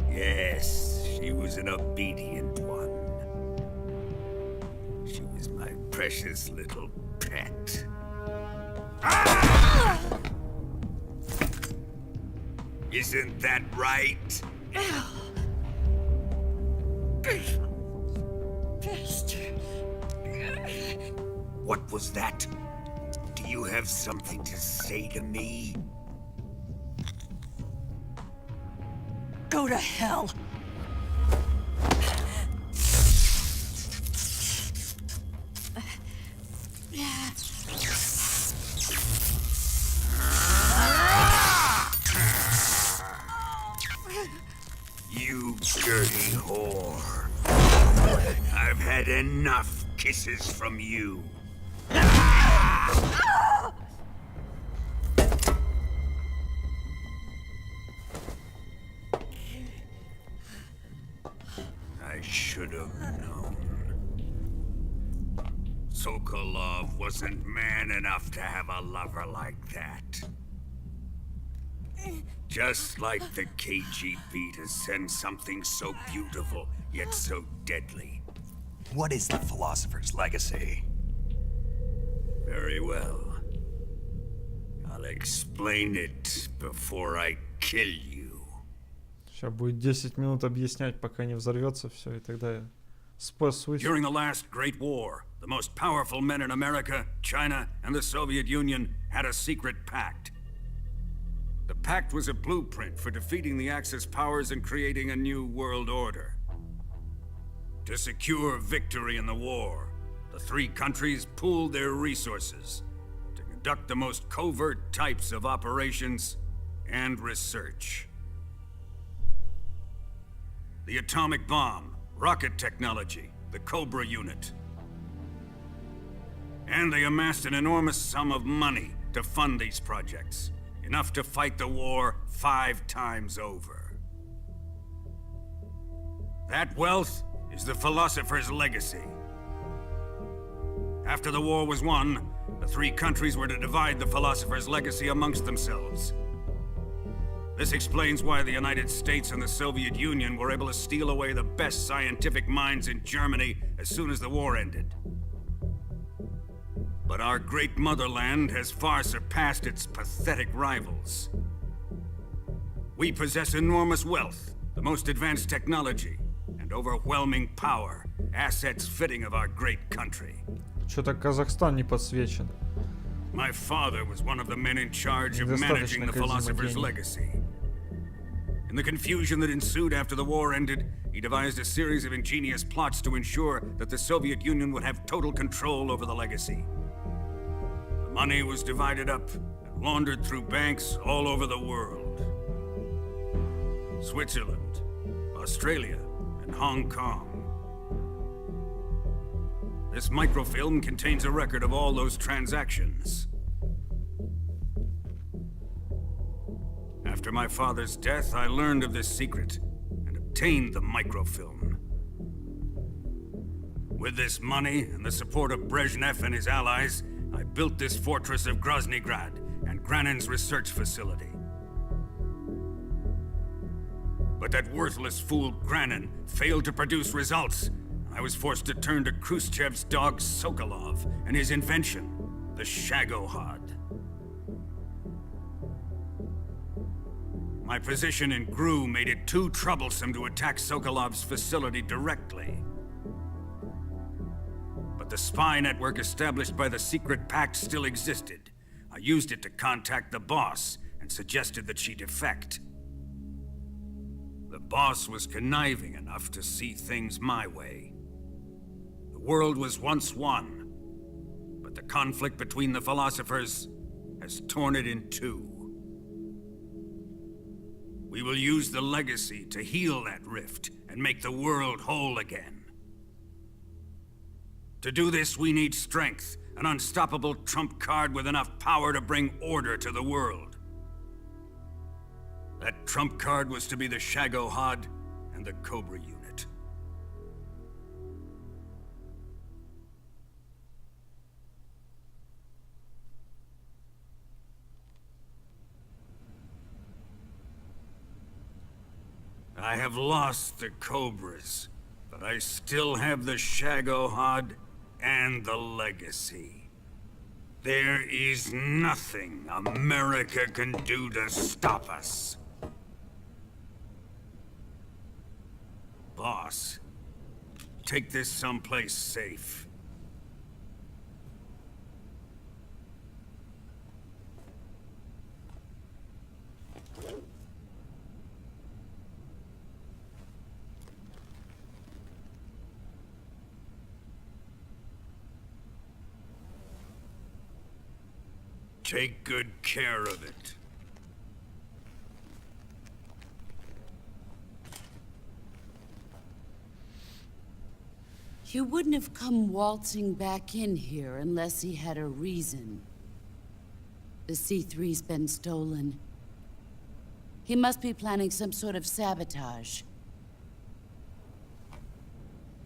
Yes, she was an obedient one. She was my precious little pet. Isn't that right? Fest. What was that? Do you have something to say to me? Go to hell. You dirty whore. I've had enough kisses from you. I should have known. Sokolov wasn't man enough to have a lover like that. Just like the KGB to send something so beautiful, yet so deadly. What is the Philosopher's Legacy? Very well. I'll explain it before I kill you. Сейчас будет 10 минут объяснять, пока не взорвется все, и тогда спасусь. During the last Great War, the most powerful men in America, China, and the Soviet Union had a secret pact. The pact was a blueprint for defeating the Axis powers and creating a new world order. To secure victory in the war, the three countries pooled their resources to conduct the most covert types of operations and research. The atomic bomb, rocket technology, the Cobra unit. And they amassed an enormous sum of money to fund these projects. Enough to fight the war 5 times over. That wealth is the Philosopher's Legacy. After the war was won, the three countries were to divide the Philosopher's Legacy amongst themselves. This explains why the United States and the Soviet Union were able to steal away the best scientific minds in Germany as soon as the war ended. But our great motherland has far surpassed its pathetic rivals. We possess enormous wealth, the most advanced technology, and overwhelming power, assets fitting of our great country. Что-то Казахстан не подсвечен. My father was one of the men in charge of managing the Philosopher's Legacy. In the confusion that ensued after the war ended, he devised a series of ingenious plots to ensure that the Soviet Union would have total control over the legacy. The money was divided up and laundered through banks all over the world. Switzerland, Australia, and Hong Kong. This microfilm contains a record of all those transactions. After my father's death, I learned of this secret and obtained the microfilm. With this money and the support of Brezhnev and his allies, I built this fortress of Groznygrad and Granin's research facility. But that worthless fool Granin failed to produce results. I was forced to turn to Khrushchev's dog Sokolov and his invention, the Shagohod. My position in GRU made it too troublesome to attack Sokolov's facility directly. But the spy network established by the secret pact still existed. I used it to contact the boss and suggested that she defect. The boss was conniving enough to see things my way. The world was once one, but the conflict between the philosophers has torn it in two. We will use the legacy to heal that rift and make the world whole again. To do this, we need strength, an unstoppable trump card with enough power to bring order to the world. That trump card was to be the Shagohod and the Cobra unit. I have lost the Cobras, but I still have the Shagohod and the legacy. There is nothing America can do to stop us. Boss, take this someplace safe. Take good care of it. He wouldn't have come waltzing back in here unless he had a reason. The C3's been stolen. He must be planning some sort of sabotage.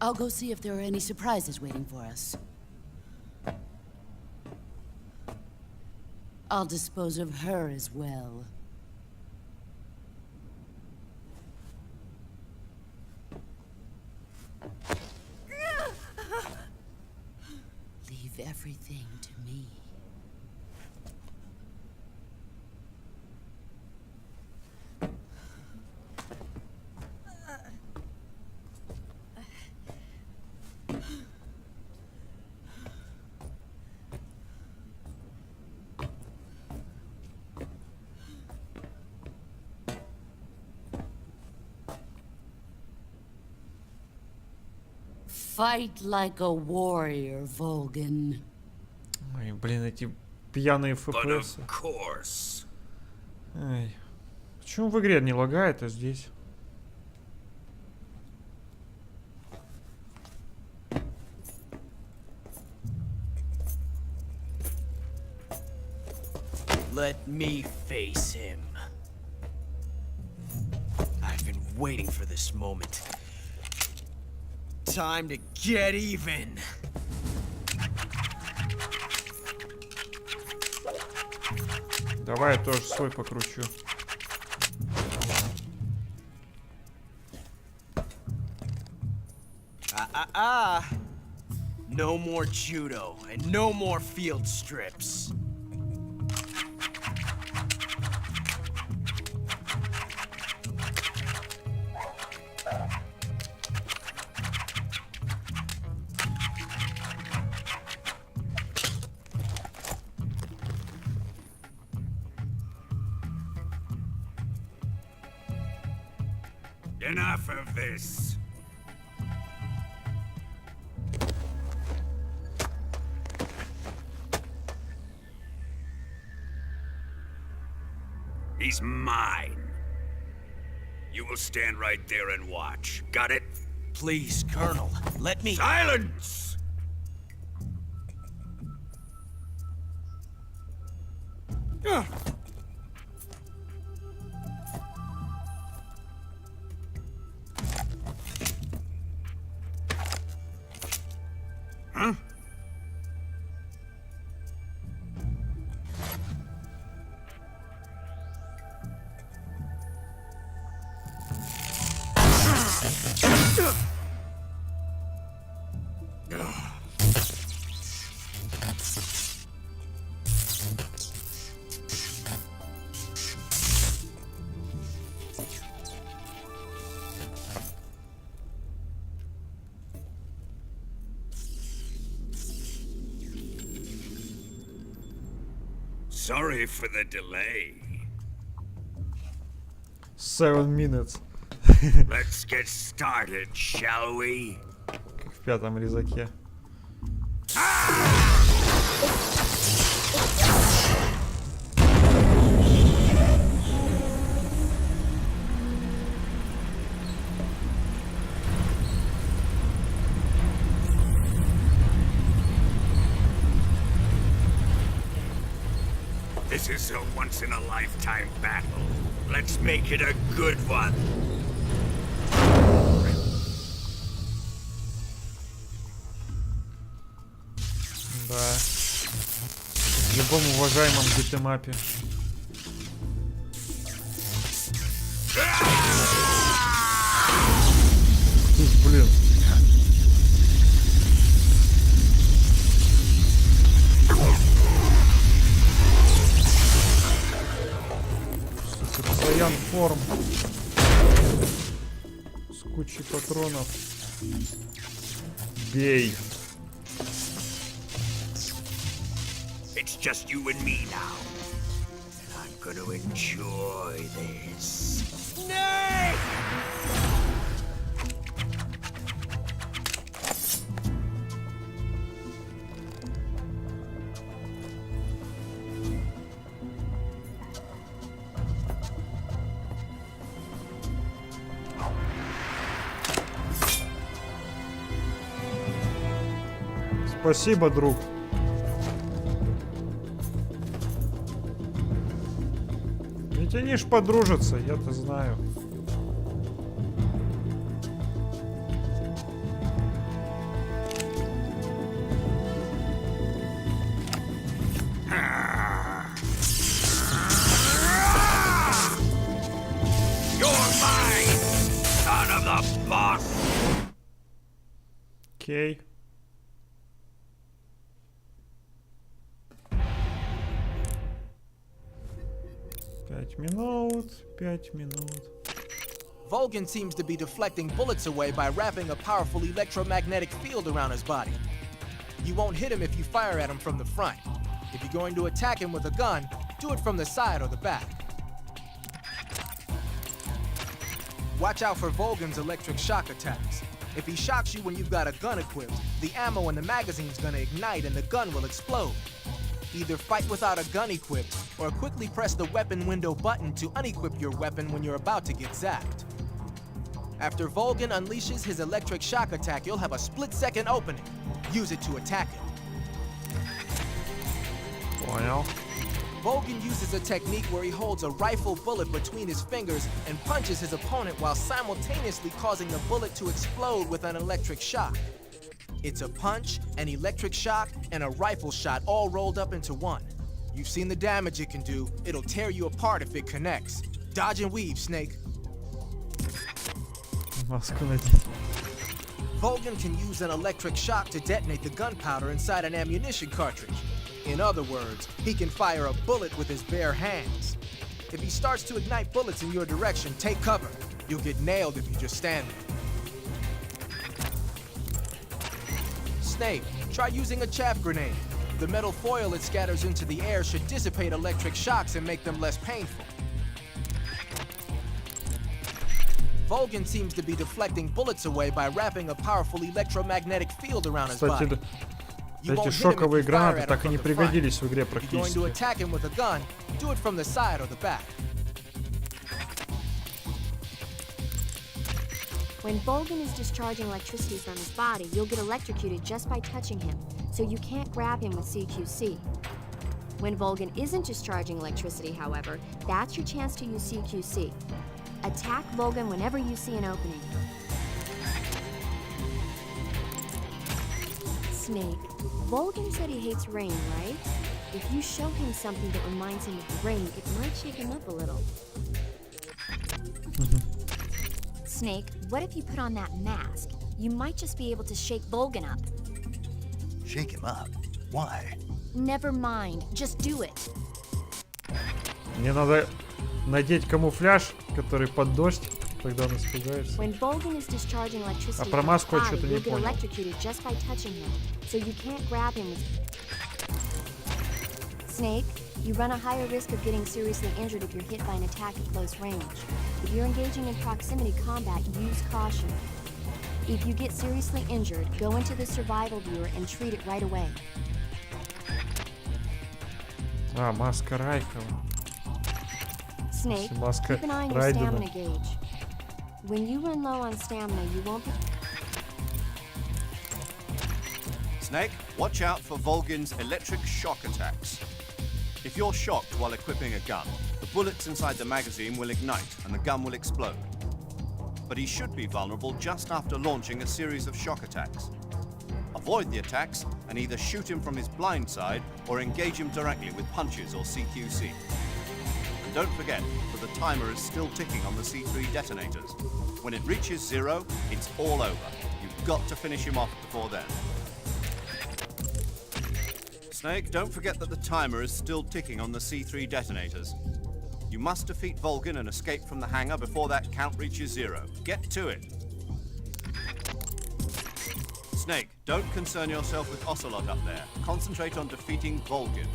I'll go see if there are any surprises waiting for us. I'll dispose of her as well. Leave everything to me. Fight like a warrior, Volgan. Ой, блин, эти пьяные But FPS. of course. Ай. Почему в игре не лагает, а здесь? Let me face him. I've been waiting for this moment. Time to get even. Давай я тоже свой покручу. No more judo and no more field strips. Enough of this. He's mine. You will stand right there and watch. Got it? Please, Colonel, let me— Silence! Huh? Sorry for the delay. 7 minutes. Let's get started, shall we? Как в пятом резаке. This is a once-in-a-lifetime battle. Let's make it a good one. Да. В любом уважаемом битэмапе. Блин. Сука, Саян форм. кучей патронов. Бей. It's just you and me now. And I'm gonna enjoy this. Snake! Спасибо, друг. Ведь они ж подружатся, я-то знаю. You're mine, son of the boss! Окей. Пять минут. Vulcan seems to be deflecting bullets away by wrapping a powerful electromagnetic field around his body. You won't hit him if you fire at him from the front. If you're going to attack him with a gun, do it from the side or the back. Watch out for Volgan's electric shock attacks. If he shocks you when you've got a gun equipped, the ammo in the magazine's gonna ignite and the gun will explode. Either fight without a gun equipped, or quickly press the weapon window button to unequip your weapon when you're about to get zapped. After Volgan unleashes his electric shock attack, you'll have a split-second opening. Use it to attack him. Понял. Volgan uses a technique where he holds a rifle bullet between his fingers and punches his opponent while simultaneously causing the bullet to explode with an electric shock. It's a punch, an electric shock, and a rifle shot all rolled up into one. You've seen the damage it can do. It'll tear you apart if it connects. Dodge and weave, Snake. Маску надеть. Volgan can use an electric shock to detonate the gunpowder inside an ammunition cartridge. In other words, he can fire a bullet with his bare hands. If he starts to ignite bullets in your direction, take cover. You'll get nailed if you just stand there. Snake, try using a chaff grenade. The metal foil it scatters into the air should dissipate electric shocks and make them less painful. Volgan seems to be deflecting bullets away by wrapping a powerful electromagnetic field around his Кстати, body. You эти won't hit him if шоковые you fire гранаты at him так и from не the front. пригодились в игре If you're going to практически. attack him with a gun, do it from the side or the back. When Volgan is discharging electricity from his body, you'll get electrocuted just by touching him, so you can't grab him with CQC. When Volgan isn't discharging electricity, however, that's your chance to use CQC. Attack Volgan whenever you see an opening. Snake, Volgan said he hates rain, right? If you show him something that reminds him of the rain, it might shake him up a little. Snake, what if you put on that mask? You might just be able to shake Volgan up. Shake him up? Why? Never mind, just do it. Мне надо надеть камуфляж, который под дождь, тогда он испугается. When Volgan is discharging electricity А про from his маску я body, что-то не you'll get понял. electrocuted just by touching him, so you can't grab him with... Snake, you run a higher risk of getting seriously injured if you're hit by an attack at close range. If you're engaging in proximity combat, use caution. If you get seriously injured, go into the survival viewer and treat it right away. А, маска Райкова. Snake, Маска keep an eye on your Райдена. stamina gauge. When you run low on stamina, you won't be... Snake, watch out for Volgan's electric shock attacks. If you're shocked while equipping a gun, the bullets inside the magazine will ignite and the gun will explode. But he should be vulnerable just after launching a series of shock attacks. Avoid the attacks and either shoot him from his blind side or engage him directly with punches or CQC. And don't forget that the timer is still ticking on the C3 detonators. When it reaches 0, it's all over. You've got to finish him off before then. Snake, don't forget that the timer is still ticking on the C3 detonators. You must defeat Volgan and escape from the hangar before that count reaches 0. Get to it. Snake, don't concern yourself with Ocelot up there. Concentrate on defeating Volgin.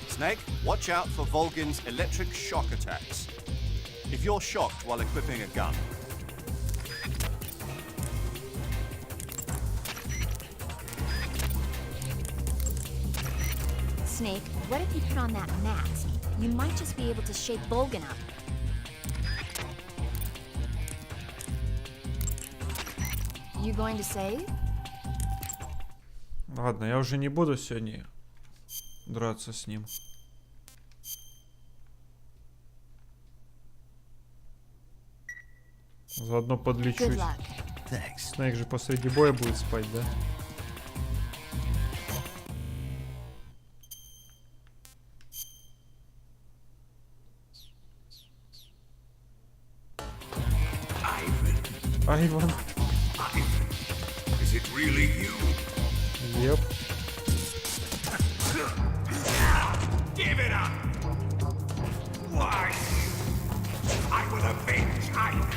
Snake, watch out for Volgin's electric shock attacks. If you're shocked while equipping a gun, Snake, what if you put on that mask? You might just be able to shake Volgin up. You going to save? Ладно, я уже не буду сегодня драться с ним. Заодно подлечусь. Снейк же посреди боя будет спать, да? Айван. Is it really you? Yep. Give it up! Why? I will avenge Ivan.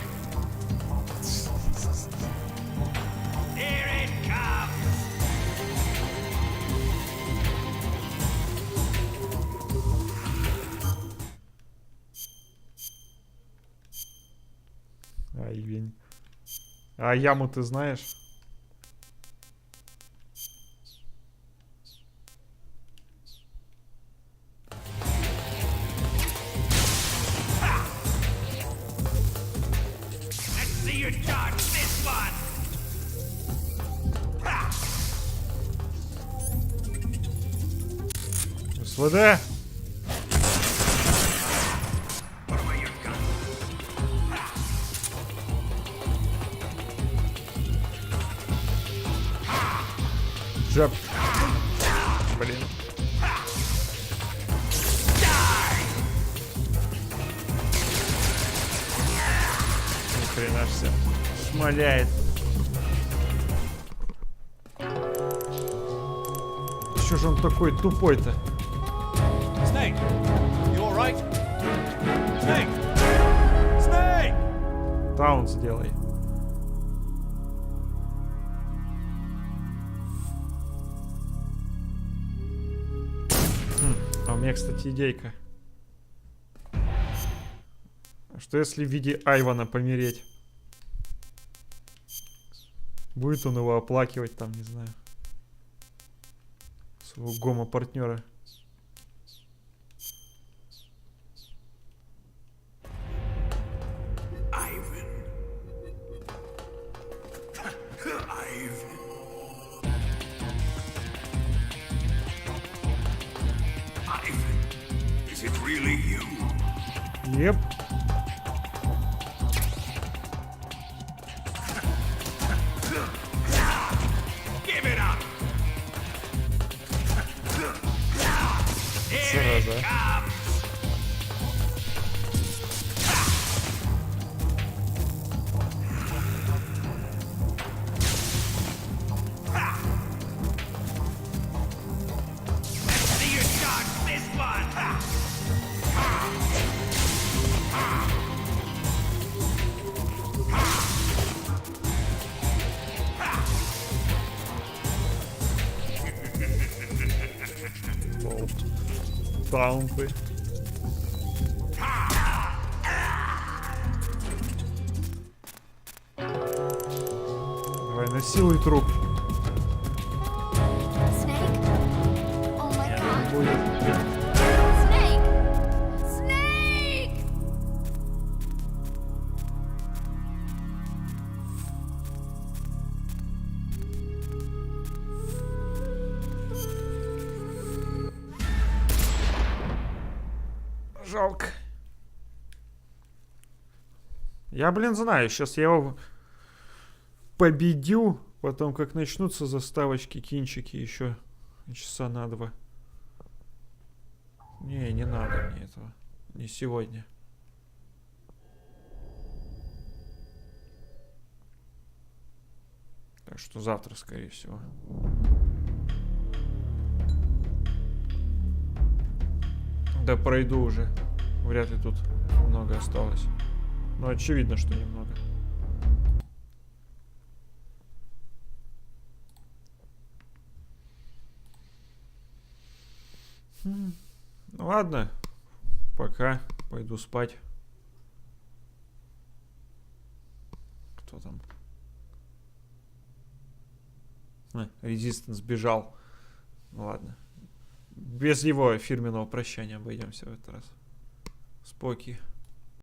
Here it comes! Айвень. А яму ты знаешь? СВД! Джаб. Блин. Ни хрена все. Шмаляет. Что же он такой тупой-то? Snake, you all right? Snake, Snake. Таун сделай. А у меня, кстати, идейка. Что если в виде Айвана помереть? Будет он его оплакивать там, не знаю. Своего гомо-партнера. Yep. Give it up! Here it comes! Let's see you dodge this one! Таунты. Давай, насилуй труп. Snake? Oh my god. Будет. Snake! Snake! Жалко. Я, блин, знаю, сейчас я его победю, потом как начнутся заставочки, кинчики еще часа на 2. Не надо мне этого. Не сегодня. Так что завтра, скорее всего. Да пройду уже. Вряд ли тут много осталось. Но очевидно, что немного. Ну ладно, пока. Пойду спать. Кто там? Резистанс сбежал. Ну ладно. Без его фирменного прощания обойдемся в этот раз. Споки.